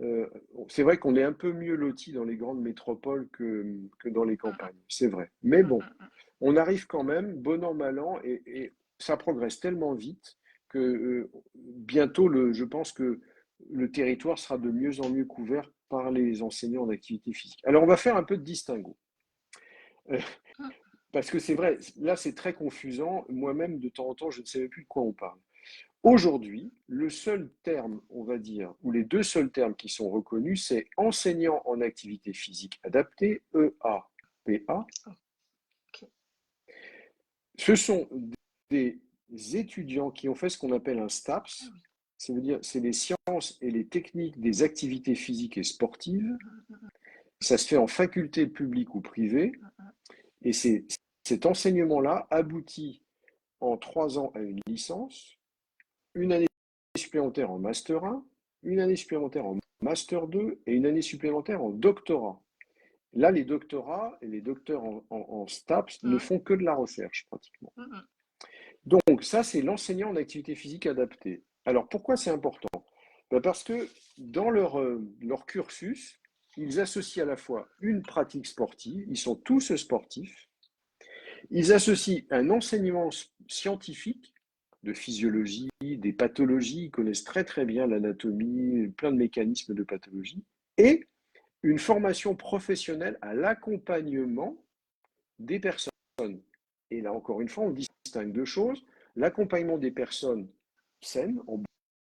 Euh, c'est vrai qu'on est un peu mieux loti dans les grandes métropoles que dans les Hum, hum, campagnes. C'est vrai. Mais hum, bon, hum, hum. on arrive quand même, bon an, mal an, et ça progresse tellement vite que bientôt, je pense que le territoire sera de mieux en mieux couvert par les enseignants en activité physique. Alors, on va faire un peu de distinguo. Euh, Parce que c'est vrai, là, c'est très confusant. Moi-même, de temps en temps, je ne savais plus de quoi on parle. Aujourd'hui, le seul terme, on va dire, ou les deux seuls termes qui sont reconnus, c'est enseignant en activité physique adaptée, EAPA. Ok. Ce sont des étudiants qui ont fait ce qu'on appelle un Ah STAPS, oui. ça veut dire c'est les sciences et les techniques des activités physiques et sportives. Ça se fait en faculté publique ou privée, et cet enseignement-là aboutit en 3 ans à une licence, une année supplémentaire en Master 1, une année supplémentaire en Master 2 et une année supplémentaire en doctorat. Là, les doctorats et les docteurs en STAPS ne font que de la recherche pratiquement. Donc, ça, c'est l'enseignant en activité physique adaptée. Alors, pourquoi c'est important? Parce que dans leur cursus, ils associent à la fois une pratique sportive, ils sont tous sportifs, ils associent un enseignement scientifique de physiologie, des pathologies, ils connaissent très très bien l'anatomie, plein de mécanismes de pathologie, et une formation professionnelle à l'accompagnement des personnes. Et là, encore une fois, on distingue deux choses, l'accompagnement des personnes saines, en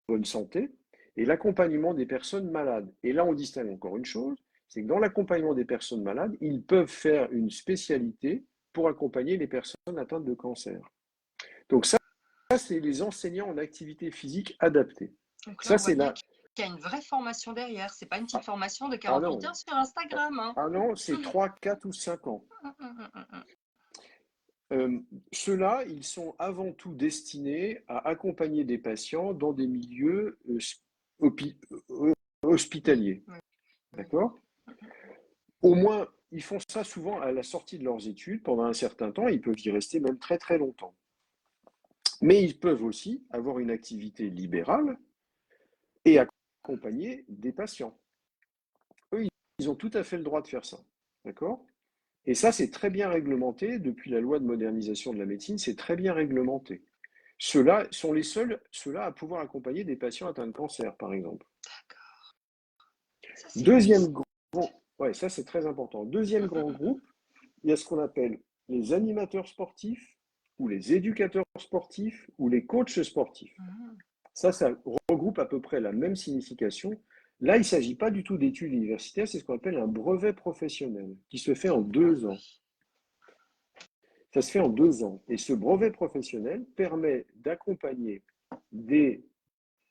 bonne santé, et l'accompagnement des personnes malades. Et là, on distingue encore une chose, c'est que dans l'accompagnement des personnes malades, ils peuvent faire une spécialité pour accompagner les personnes atteintes de cancer. Donc ça c'est les enseignants en activité physique adaptée. Donc là, Ça, on voit c'est bien la... qu'il y a une vraie formation derrière. C'est pas une petite formation de Ah 48 non, heures sur Instagram, hein. ah non, c'est 3, 4 ou 5 ans. Ceux-là, ils sont avant tout destinés à accompagner des patients dans des milieux hospitaliers. D'accord? Au moins, ils font ça souvent à la sortie de leurs études pendant un certain temps, et ils peuvent y rester même très très longtemps. Mais ils peuvent aussi avoir une activité libérale et accompagner des patients. Eux, ils ont tout à fait le droit de faire ça. D'accord? Et ça, c'est très bien réglementé. Depuis la loi de modernisation de la médecine, c'est très bien réglementé. Ceux-là sont les seuls, ceux-là, à pouvoir accompagner des patients atteints de cancer, par exemple. D'accord. Ça, c'est Deuxième juste. grand, ouais, ça c'est très important. Deuxième grand groupe, il y a ce qu'on appelle les animateurs sportifs ou les éducateurs sportifs ou les coachs sportifs. Ça regroupe à peu près la même signification. Là, il ne s'agit pas du tout d'études universitaires, c'est ce qu'on appelle un brevet professionnel qui se fait en 2 ans. Ça se fait en 2 ans. Et ce brevet professionnel permet d'accompagner des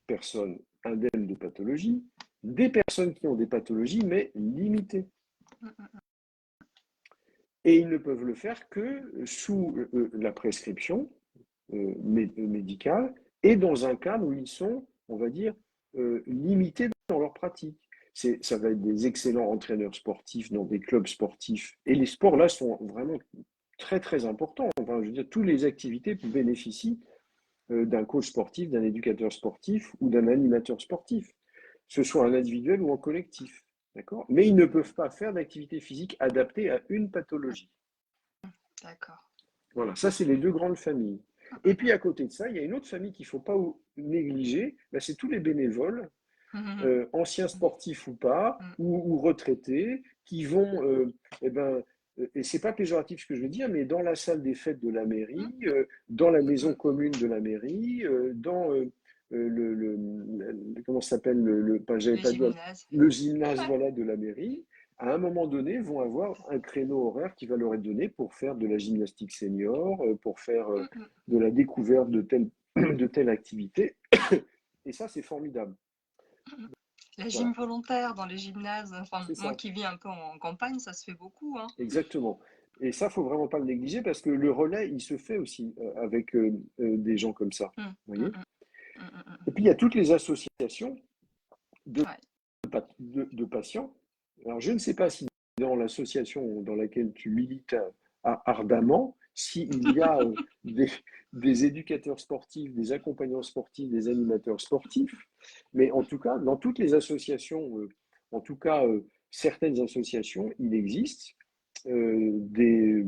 personnes indemnes de pathologie, des personnes qui ont des pathologies, mais limitées. Et ils ne peuvent le faire que sous la prescription médicale et dans un cadre où ils sont, on va dire, limités dans leur pratique. Ça va être des excellents entraîneurs sportifs dans des clubs sportifs. Et les sports, là, sont vraiment très, très importants. Enfin, je veux dire, toutes les activités bénéficient d'un coach sportif, d'un éducateur sportif ou d'un animateur sportif, que ce soit en individuel ou en collectif. D'accord? Mais ils ne peuvent pas faire d'activité physique adaptée à une pathologie. D'accord. Voilà, ça, c'est les deux grandes familles. Et puis, à côté de ça, il y a une autre famille qu'il ne faut pas négliger, c'est tous les bénévoles, anciens sportifs ou pas, ou retraités, qui vont, et c'est pas péjoratif ce que je veux dire, mais dans la salle des fêtes de la mairie, dans la maison commune de la mairie, dans comment ça s'appelle, le gymnase voilà, de la mairie, à un moment donné, vont avoir un créneau horaire qui va leur être donné pour faire de la gymnastique senior, pour faire de la découverte de telle activité. Et ça, c'est formidable. La gym volontaire dans les gymnases, enfin, C'est moi ça. qui vis un peu en campagne, ça se fait beaucoup, hein. Exactement. Et ça, faut vraiment pas le négliger parce que le relais, il se fait aussi avec des gens comme ça. Vous voyez? Et puis, il y a toutes les associations de, Ouais. de patients. Alors, je ne sais pas si dans l'association dans laquelle tu milites ardemment, s'il y a des éducateurs sportifs, des accompagnants sportifs, des animateurs sportifs, mais en tout cas, dans toutes les associations, en tout cas, certaines associations, il existe des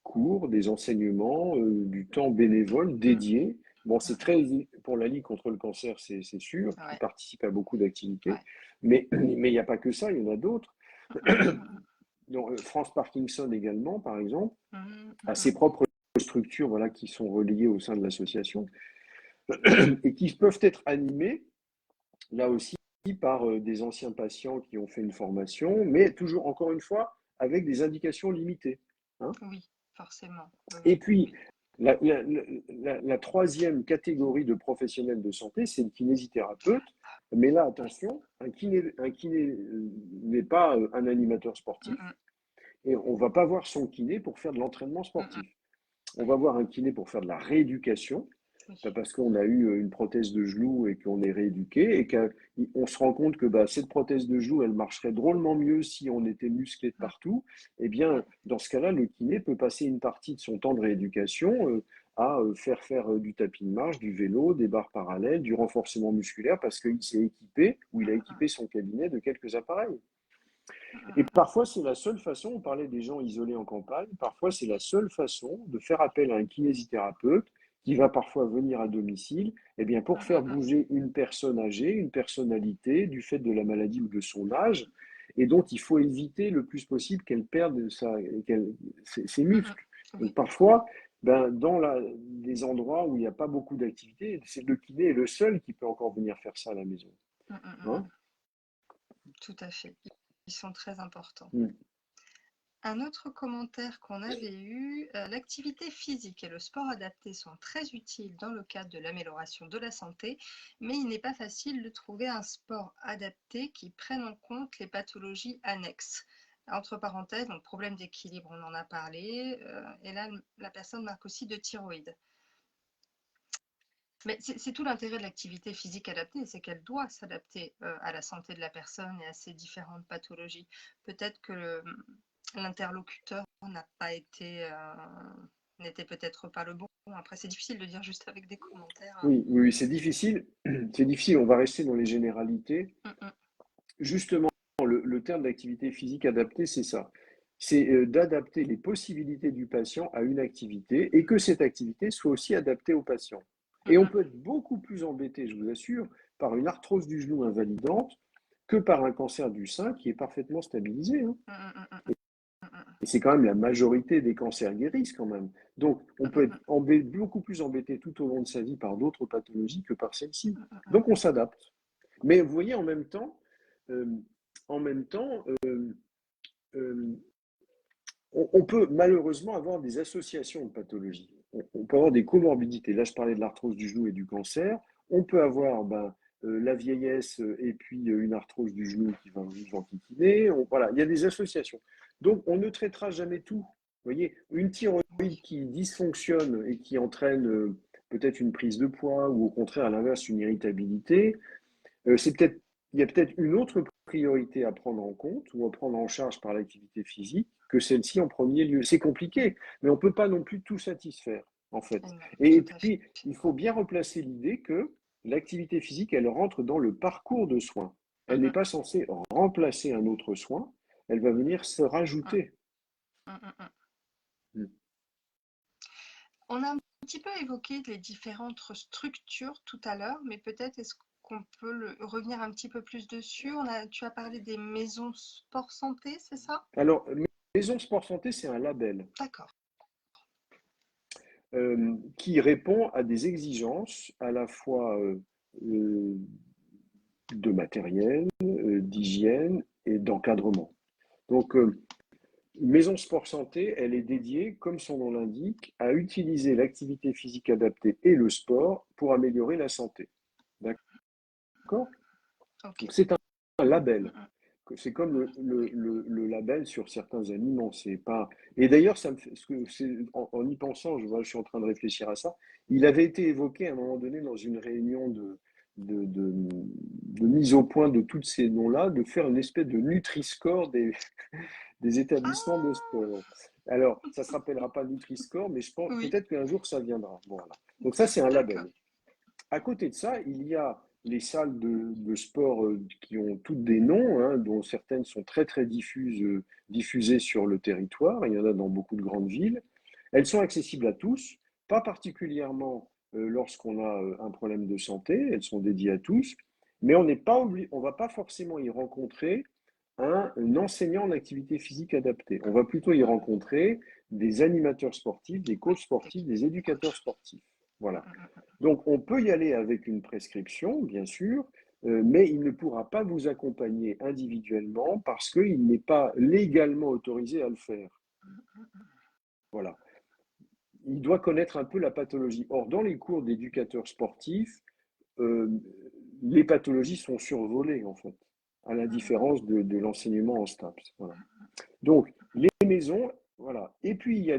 cours, des enseignements, du temps bénévole dédié. Bon, c'est très, pour la Ligue contre le cancer, c'est sûr, qui Ouais. participe à beaucoup d'activités, Ouais. mais il n'y a pas que ça, il y en a d'autres. Donc, France Parkinson également, par exemple, a ses propres structures voilà, qui sont reliées au sein de l'association et qui peuvent être animées, là aussi, par des anciens patients qui ont fait une formation, mais toujours, encore une fois, avec des indications limitées. Hein. Oui, forcément. Oui, Et puis, la troisième catégorie de professionnels de santé, c'est le kinésithérapeute. Mais là, attention, un kiné n'est pas un animateur sportif. Et on ne va pas voir son kiné pour faire de l'entraînement sportif. On va voir un kiné pour faire de la rééducation. Oui. Parce qu'on a eu une prothèse de genou et qu'on est rééduqué et qu'on se rend compte que cette prothèse de genou, elle marcherait drôlement mieux si on était musclé de Mm, partout. Eh mm, bien, dans ce cas-là, le kiné peut passer une partie de son temps de rééducation à faire du tapis de marche, du vélo, des barres parallèles, du renforcement musculaire parce qu'il s'est équipé ou il a équipé son cabinet de quelques appareils. Et parfois, c'est la seule façon, on parlait des gens isolés en campagne, parfois c'est la seule façon de faire appel à un kinésithérapeute qui va parfois venir à domicile, eh bien, pour faire bouger une personne âgée, une personnalité, du fait de la maladie ou de son âge, et dont il faut éviter le plus possible qu'elle perde ses mm, mm. muscles. Donc Oui. parfois, dans des endroits où il n'y a pas beaucoup d'activité, c'est le kiné est le seul qui peut encore venir faire ça à la maison. Mm, mm, mm, Hein? mm. Tout à fait. Ils sont très importants. Mm. Un autre commentaire qu'on avait eu, l'activité physique et le sport adapté sont très utiles dans le cadre de l'amélioration de la santé, mais il n'est pas facile de trouver un sport adapté qui prenne en compte les pathologies annexes. Entre parenthèses, donc problème d'équilibre, on en a parlé, et là la personne marque aussi de thyroïde. Mais c'est tout l'intérêt de l'activité physique adaptée, c'est qu'elle doit s'adapter à la santé de la personne et à ses différentes pathologies. Peut-être que l'interlocuteur n'a pas été, n'était peut-être pas le bon. Après, c'est difficile de dire juste avec des commentaires. Oui, oui, c'est difficile. C'est difficile, on va rester dans les généralités. Mm, Justement, le terme d'activité physique adaptée, c'est ça. C'est d'adapter les possibilités du patient à une activité et que cette activité soit aussi adaptée au patient. mm, Et on mm, peut être beaucoup plus embêté, je vous assure, par une arthrose du genou invalidante que par un cancer du sein qui est parfaitement stabilisé. Hein. mm, mm, mm, mm, mm, Et c'est quand même la majorité des cancers guérissent quand même. Donc, on peut être beaucoup plus embêté tout au long de sa vie par d'autres pathologies que par celle-ci. Donc, on s'adapte. Mais vous voyez, euh, en même temps euh, on peut malheureusement avoir des associations de pathologies. On peut avoir des comorbidités. Là, je parlais de l'arthrose du genou et du cancer. On peut avoir la vieillesse et puis une arthrose du genou qui va vous enquiquiner. Voilà, il y a des associations. Donc, on ne traitera jamais tout. Vous voyez, une thyroïde oui. qui dysfonctionne et qui entraîne peut-être une prise de poids ou au contraire, à l'inverse, une irritabilité, c'est peut-être, il y a peut-être une autre priorité à prendre en compte ou à prendre en charge par l'activité physique que celle-ci en premier lieu. C'est compliqué, mais on ne peut pas non plus tout satisfaire, en fait. Non, Et tout à fait. puis, il faut bien replacer l'idée que l'activité physique, elle rentre dans le parcours de soins. Mm, Elle n'est mm, pas censée remplacer un autre soin, elle va venir se mm, rajouter. mm, mm, mm. Mm. On a un petit peu évoqué les différentes structures tout à l'heure, mais peut-être est-ce qu'on peut revenir un petit peu plus dessus. Tu as parlé des maisons sport santé, c'est ça? Alors, Maison Sport Santé, c'est un label D'accord. qui répond à des exigences à la fois euh, de matériel, d'hygiène et d'encadrement. Donc, Maison Sport Santé, elle est dédiée, comme son nom l'indique, à utiliser l'activité physique adaptée et le sport pour améliorer la santé. D'accord? Ok. Donc, c'est un Mm, label. mm. C'est comme le label sur certains aliments. C'est pas... Et d'ailleurs, ça me fait, en y pensant, je suis en train de réfléchir à ça. Il avait été évoqué à un moment donné dans une réunion de mise au point de tous ces noms-là, de faire une espèce de Nutri-Score des établissements de Ah, sport. Alors, ça ne se rappellera pas Nutri-Score, mais je pense oui, peut-être qu'un jour ça viendra. Bon, voilà. Donc ça, c'est un d'accord. label. À côté de ça, il y a les salles de sport qui ont toutes des noms, hein, dont certaines sont très très diffusées sur le territoire. Il y en a dans beaucoup de grandes villes. Elles sont accessibles à tous, pas particulièrement lorsqu'on a un problème de santé. Elles sont dédiées à tous, mais on va pas forcément y rencontrer un enseignant en activité physique adaptée. On va plutôt y Mm, rencontrer des animateurs sportifs, des oui, coachs des sportifs, des éducateurs coachs. sportifs. Voilà. Mm, mm, Donc, on peut y aller avec une prescription, bien sûr, mais il ne pourra pas vous accompagner individuellement parce qu'il n'est pas légalement autorisé à le faire. Voilà. Il doit connaître un peu la pathologie. Or, dans les cours d'éducateurs sportifs, euh, les pathologies sont survolées, en fait, à la différence de l'enseignement en STAPS. Voilà. Donc, les maisons, voilà. Et puis, il y a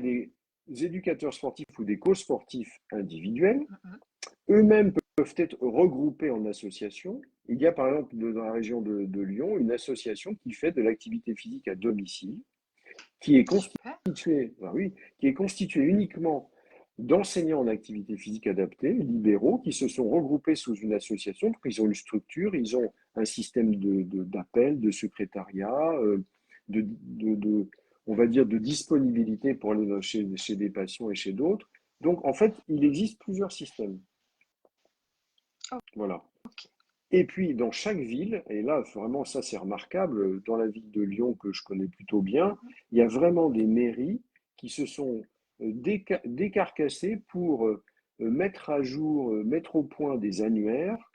éducateurs sportifs ou des coachs sportifs individuels, Mhm. eux-mêmes peuvent être regroupés en associations. Il y a par exemple dans la région de Lyon une association qui fait de l'activité physique à domicile, qui est Super. constituée, ben oui, qui est constituée uniquement d'enseignants en activité physique adaptée, libéraux, qui se sont regroupés sous une association. Donc ils ont une structure, ils ont un système d'appel, de secrétariat, on va dire de disponibilité pour aller chez des patients et chez d'autres. Donc en fait, il existe plusieurs systèmes. Voilà. Ok. Et puis, dans chaque ville, et là, vraiment, ça c'est remarquable, dans la ville de Lyon que je connais plutôt bien, Mhm. il y a vraiment des mairies qui se sont décarcassées pour mettre à jour, mettre au point des annuaires,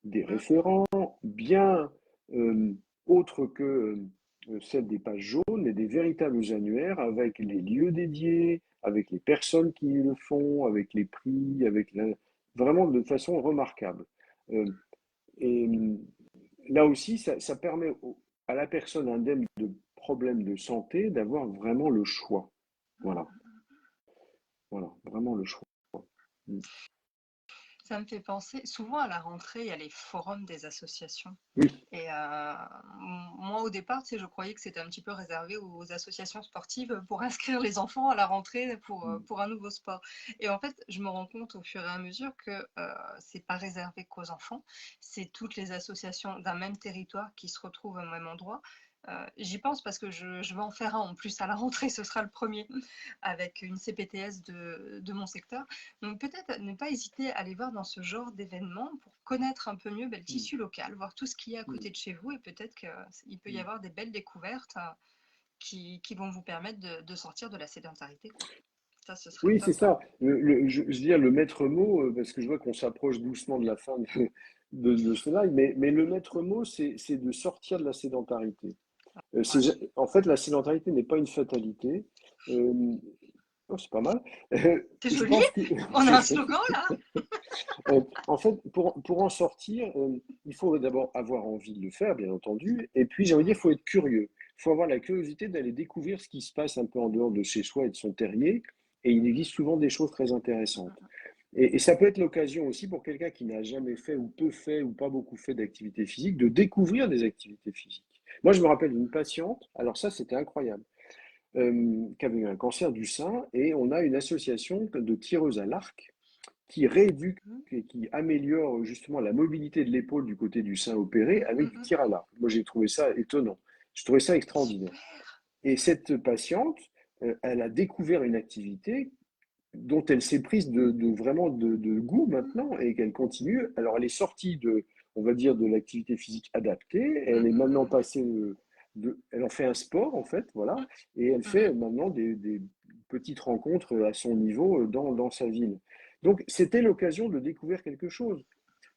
des référents bien euh, autres que celles des pages jaunes, et des véritables annuaires avec les lieux dédiés, avec les personnes qui le font, avec les prix, vraiment de façon remarquable. Euh, et là aussi, ça permet à la personne indemne de problèmes de santé d'avoir vraiment le choix. Voilà, voilà, vraiment le choix. Mm. Ça me fait penser, souvent à la rentrée, il y a les forums des associations. Oui, Et moi, au départ, tu sais, je croyais que c'était un petit peu réservé aux associations sportives pour inscrire les enfants à la rentrée mm, pour un nouveau sport. Et en fait, je me rends compte au fur et à mesure que c'est pas réservé qu'aux enfants, c'est toutes les associations d'un même territoire qui se retrouvent au même endroit. J'y pense parce que je vais en faire un en plus à la rentrée, ce sera le premier, avec une CPTS de mon secteur. Donc peut-être ne pas hésiter à aller voir dans ce genre d'événements pour connaître un peu mieux le mm, tissu local, voir tout ce qu'il y a à mm, côté de chez vous et peut-être qu'il peut y mm. avoir des belles découvertes qui vont vous permettre de sortir de la sédentarité, quoi. Ça, ce serait Oui, c'est top. ça. Je veux dire, le maître mot, parce que je vois qu'on s'approche doucement de la fin de ce live, mais le maître mot, c'est de sortir de la sédentarité. Ouais. En fait, la sédentarité n'est pas une fatalité. Euh, oh, c'est pas mal. C'est Je joli. pense que On a un slogan là. En fait, pour en sortir, il faut d'abord avoir envie de le faire, bien entendu. Et puis, j'ai envie de dire, il faut être curieux. Il faut avoir la curiosité d'aller découvrir ce qui se passe un peu en dehors de chez soi et de son terrier. Et il existe souvent des choses très intéressantes. Et ça peut être l'occasion aussi pour quelqu'un qui n'a jamais fait ou peu fait ou pas beaucoup fait d'activité physique, de découvrir des activités physiques. Moi, je me rappelle d'une patiente, alors ça, c'était incroyable, qui avait eu un cancer du sein et on a une association de tireuses à l'arc qui rééduque et qui améliore justement la mobilité de l'épaule du côté du sein opéré avec du tir à l'arc. Moi, j'ai trouvé ça étonnant. J'ai trouvé ça extraordinaire. Super. Et cette patiente, elle a découvert une activité dont elle s'est prise vraiment de goût maintenant et qu'elle continue. Alors, elle est sortie on va dire, de l'activité physique adaptée. Elle est maintenant passée elle en fait un sport, en fait, voilà. Et elle fait maintenant des petites rencontres à son niveau dans sa ville. Donc, c'était l'occasion de découvrir quelque chose.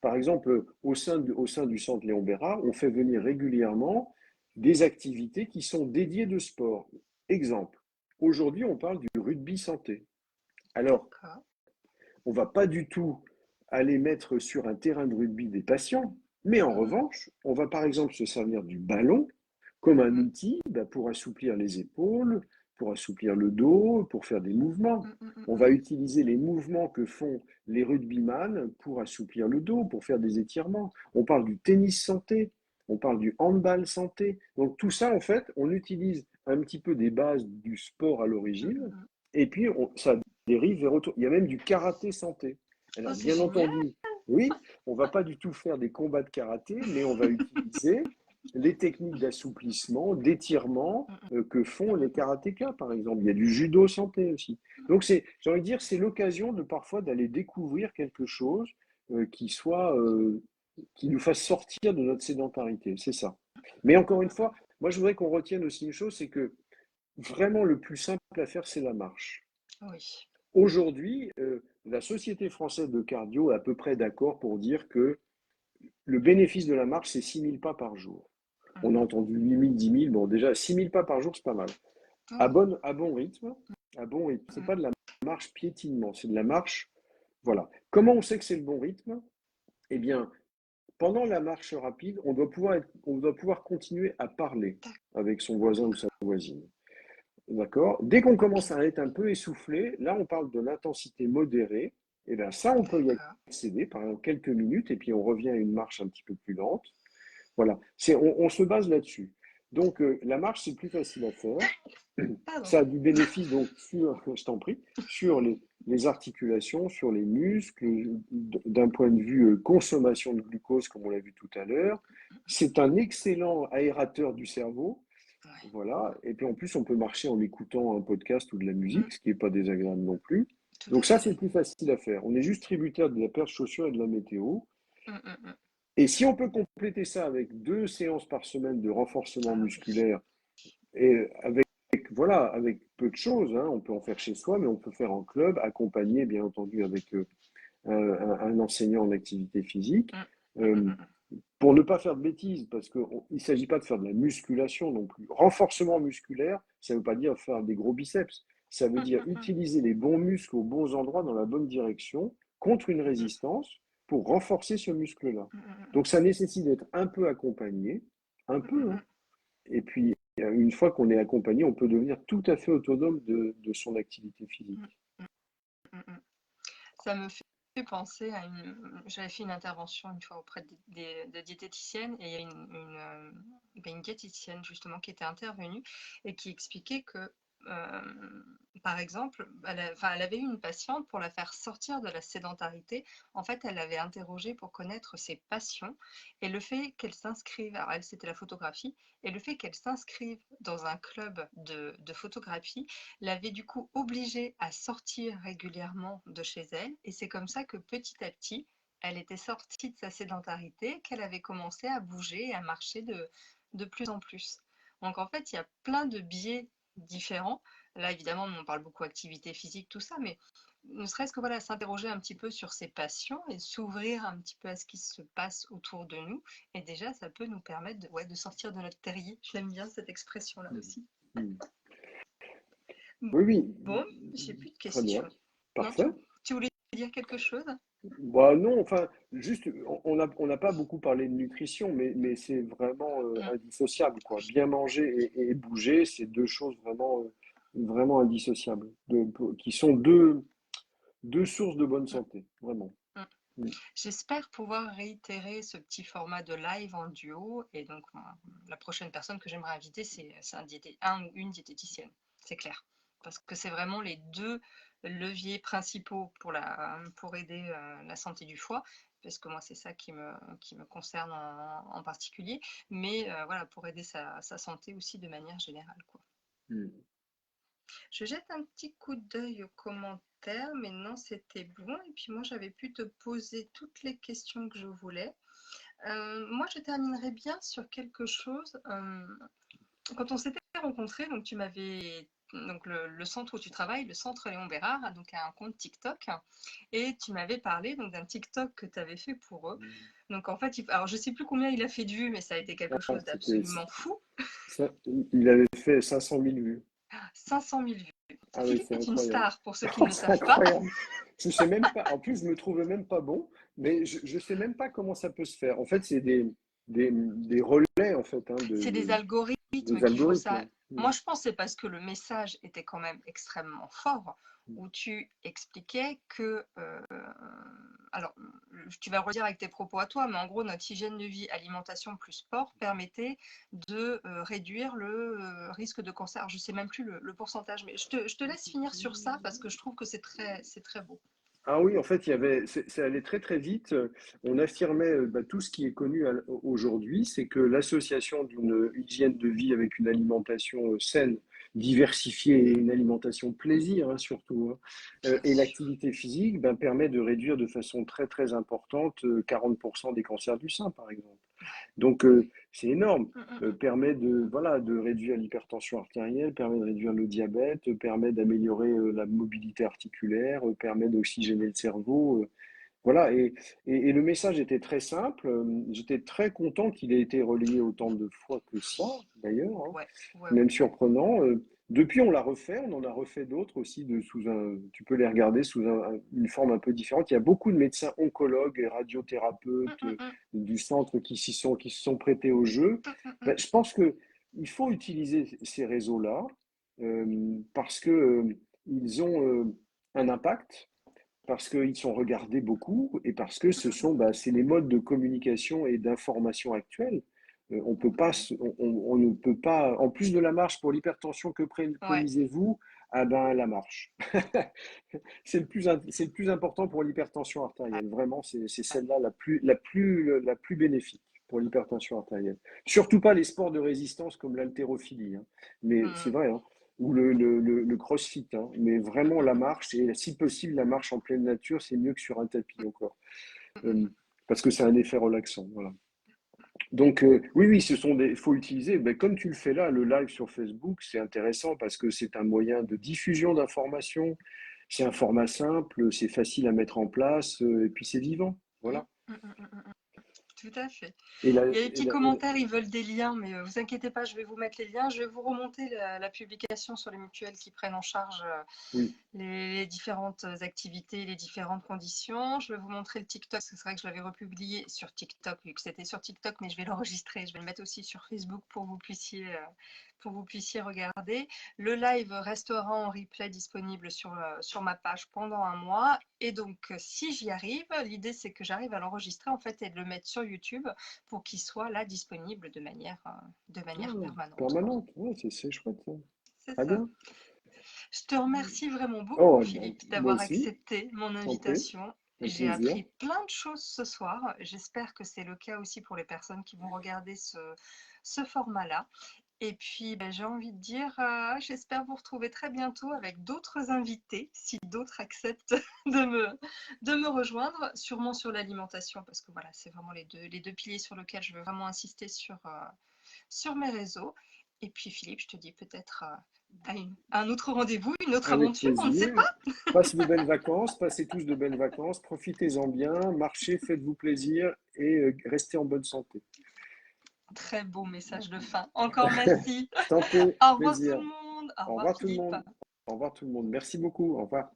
Par exemple, au sein du centre Léon Bérard, on fait venir régulièrement des activités qui sont dédiées de sport. Exemple, aujourd'hui, on parle du rugby santé. Alors, D'accord. on ne va pas du tout aller mettre sur un terrain de rugby des patients, mais en revanche, on va par exemple se servir du ballon comme un outil pour assouplir les épaules, pour assouplir le dos, pour faire des mouvements. On va utiliser les mouvements que font les rugbyman pour assouplir le dos, pour faire des étirements. On parle du tennis santé, on parle du handball santé. Donc tout ça, en fait, on utilise un petit peu des bases du sport à l'origine, et puis ça dérive vers autre. Il y a même du karaté santé. Oh, Alors, c'est bien génial. entendu, oui, on ne va pas du tout faire des combats de karaté, mais on va utiliser les techniques d'assouplissement, d'étirement que font les karatékas, par exemple. Il y a du judo santé aussi. Donc, j'ai envie de dire, c'est l'occasion de parfois d'aller découvrir quelque chose qui soit, qui nous fasse sortir de notre sédentarité. C'est ça. Mais encore une fois, moi, je voudrais qu'on retienne aussi une chose, c'est que vraiment le plus simple à faire, c'est la marche. Oui. Aujourd'hui, la Société française de cardio est à peu près d'accord pour dire que le bénéfice de la marche, c'est 6 000 pas par jour. On a entendu 8 000, 10 000. Bon, déjà, 6 000 pas par jour, c'est pas mal. Oui. À bon rythme, à bon rythme. C'est pas de la marche piétinement, c'est de la marche. Voilà. Comment on sait que c'est le bon rythme? Eh bien, pendant la marche rapide, on doit pouvoir continuer à parler avec son voisin ou sa voisine. D'accord? Dès qu'on commence à être un peu essoufflé, là, on parle de l'intensité modérée. Et bien ça, on peut y D'accord. accéder pendant quelques minutes et puis on revient à une marche un petit peu plus lente. Voilà, on se base là-dessus. Donc, la marche, c'est plus facile à faire. Pardon. Ça a du bénéfice, donc, sur, je t'en prie, sur les articulations, sur les muscles, d'un point de vue consommation de glucose, comme on l'a vu tout à l'heure. C'est un excellent aérateur du cerveau. Ouais. Voilà. Et puis en plus, on peut marcher en écoutant un podcast ou de la Mm, musique, ce qui n'est pas désagréable non plus. tout à Donc ça, fait. c'est plus facile à faire. On est juste tributaire de la paire de chaussures et de la météo. Mm, mm, mm. Et si on peut compléter ça avec 2 séances par semaine de renforcement Ah oui. musculaire et voilà, avec peu de choses, hein, on peut en faire chez soi, mais on peut faire en club, accompagné bien entendu avec un enseignant en activité physique. Mm, mm, Euh, mm, mm, pour ne pas faire de bêtises, parce qu'il ne s'agit pas de faire de la musculation non plus. Renforcement musculaire, ça ne veut pas dire faire des gros biceps. Ça veut mm, dire mm, mm, utiliser les bons muscles aux bons endroits dans la bonne direction contre une mm, résistance pour renforcer ce muscle-là. mm, mm, Donc ça nécessite d'être un peu accompagné, un mm, mm, peu, hein. mm, Et puis une fois qu'on est accompagné, on peut devenir tout à fait autonome de son activité mm, physique. mm, mm. Ça me fait penser à une. J'avais fait une intervention une fois auprès de diététiciennes et il y a une diététicienne justement qui était intervenue et qui expliquait que, par exemple, enfin, elle avait eu une patiente pour la faire sortir de la sédentarité. En fait, elle l'avait interrogée pour connaître ses passions et le fait qu'elle s'inscrive, alors elle, c'était la photographie, et le fait qu'elle s'inscrive dans un club de photographie l'avait du coup obligée à sortir régulièrement de chez elle. Et c'est comme ça que petit à petit, elle était sortie de sa sédentarité, qu'elle avait commencé à bouger et à marcher de plus en plus. Donc en fait, il y a plein de biais différents. Là, évidemment, on parle beaucoup activité physique, tout ça, mais ne serait-ce que voilà, s'interroger un petit peu sur ses passions et s'ouvrir un petit peu à ce qui se passe autour de nous. Et déjà, ça peut nous permettre de, ouais, de sortir de notre terrier. Je l'aime bien cette expression-là Mm. aussi. Mm. Oui, oui, Bon, j'ai plus de très bien, questions. Non, parfait. tu voulais dire quelque chose? Bah non, enfin, juste, on n'a pas beaucoup parlé de nutrition, mais c'est vraiment Mm. indissociable, quoi. Bien manger et bouger, c'est 2 choses vraiment, vraiment indissociables, qui sont deux sources de bonne Mm. santé, vraiment. Mm. Mm. J'espère pouvoir réitérer ce petit format de live en duo. Et donc, la prochaine personne que j'aimerais inviter, c'est un ou une diététicienne. C'est clair. Parce que c'est vraiment les deux leviers principaux pour aider la santé du foie. Parce que moi, c'est ça qui me concerne en particulier. Mais voilà, pour aider sa santé aussi de manière générale, quoi. Mm. Je jette un petit coup d'œil aux commentaires, mais non, c'était bon. Et puis moi, j'avais pu te poser toutes les questions que je voulais. Moi, je terminerai bien sur quelque chose. Quand on s'était rencontrés, donc tu m'avais donc le centre où tu travailles, le centre Léon Bérard, a donc un compte TikTok, et tu m'avais parlé donc d'un TikTok que tu avais fait pour eux. Donc en fait, alors je sais plus combien il a fait de vues, mais ça a été quelque Ah, chose d'absolument fou. il avait fait 500 000 vues. 500 000 vues. Ah oui, Philippe c'est est une incroyable. star pour ceux qui ne le C'est savent pas. incroyable. Je sais même pas. En plus, je me trouve même pas bon, mais je sais même pas comment ça peut se faire. En fait, c'est des relais en fait, hein, C'est des algorithmes des qui font algorithmes, ça. hein. Mm. Moi, je pense que c'est parce que le message était quand même extrêmement fort, où tu expliquais que, alors, tu vas le redire avec tes propos à toi, mais en gros, notre hygiène de vie, alimentation plus sport, permettait de réduire le risque de cancer. Alors, je ne sais même plus le pourcentage, mais je te laisse finir sur ça parce que je trouve que c'est très beau. Ah oui, en fait, ça allait très très vite. On affirmait tout ce qui est connu aujourd'hui, c'est que l'association d'une hygiène de vie avec une alimentation saine, diversifiée et une alimentation plaisir, hein, surtout, hein, Bien et sûr. l'activité physique permet de réduire de façon très très importante 40% des cancers du sein, par exemple. Ouais. Donc c'est énorme. Mm, mm, mm. Permet de réduire l'hypertension artérielle, permet de réduire le diabète, permet d'améliorer la mobilité articulaire, permet d'oxygéner le cerveau. Voilà, et le message était très simple. J'étais très content qu'il ait été relayé autant de fois que ça, d'ailleurs, hein, Ouais, ouais, même ouais, ouais. surprenant. Depuis, on l'a refait, on en a refait d'autres aussi, tu peux les regarder sous une forme un peu différente. Il y a beaucoup de médecins oncologues et Mm, radiothérapeutes mm, mm. du centre qui se sont prêtés au jeu. Mm, mm, mm. Ben, je pense que il faut utiliser ces réseaux-là parce que ils ont un impact, parce qu'ils sont regardés beaucoup et parce que c'est les modes de communication et d'information actuels. On peut pas, on ne peut pas, en plus de la marche pour l'hypertension, que Ouais. préconisez-vous? Ah ben, la marche. C'est le plus important pour l'hypertension artérielle. Vraiment, c'est celle-là la plus bénéfique pour l'hypertension artérielle. Surtout pas les sports de résistance comme l'haltérophilie, hein. Mais c'est Mm, vrai, hein. Ou le crossfit, hein. Mais mm, vraiment mm, la marche, et si possible, la marche en pleine nature, c'est mieux que sur un tapis encore. Euh, mm. Parce que c'est un effet relaxant. Voilà. Donc, oui, oui, faut utiliser, ben, comme tu le fais là, le live sur Facebook, c'est intéressant parce que c'est un moyen de diffusion d'informations. C'est un format simple, c'est facile à mettre en place, et puis c'est vivant. Mm, Voilà. mm, mm, mm, mm. Tout à fait. Et la, Il y a des et petits la- commentaires, ils veulent des liens, mais vous inquiétez pas, je vais vous mettre les liens. Je vais vous remonter la publication sur les mutuelles qui prennent en charge oui, les différentes activités, les différentes conditions. Je vais vous montrer le TikTok, parce que c'est vrai que je l'avais republié sur TikTok, vu que c'était sur TikTok, mais je vais l'enregistrer. Je vais le mettre aussi sur Facebook pour que vous puissiez regarder. Le live restera en replay disponible sur ma page pendant un mois. Et donc, si j'y arrive, l'idée c'est que j'arrive à l'enregistrer en fait et de le mettre sur YouTube pour qu'il soit là disponible de manière ah, permanente, quoi. permanente, ouais, c'est chouette ça. C'est Très ça. bien. Je te remercie vraiment beaucoup, Oh, ben, Philippe, moi d'avoir aussi, accepté mon je t'en prie, invitation. un J'ai plaisir. appris plein de choses ce soir. J'espère que c'est le cas aussi pour les personnes qui vont regarder ce format-là. Et puis, ben, j'ai envie de dire, j'espère vous retrouver très bientôt avec d'autres invités, si d'autres acceptent de me rejoindre, sûrement sur l'alimentation, parce que voilà, c'est vraiment les deux piliers sur lesquels je veux vraiment insister sur mes réseaux. Et puis, Philippe, je te dis peut-être à un autre rendez-vous, une autre Avec aventure, on ne sait plaisir. pas. Passez de belles vacances, passez tous de belles vacances, profitez-en bien, marchez, faites-vous plaisir et restez en bonne santé. Très beau message de fin. Encore merci. Je t'en prie, Au revoir tout plaisir. le monde. Au Au revoir revoir tout le Philippe. monde. Au revoir tout le monde. Merci beaucoup. Au revoir.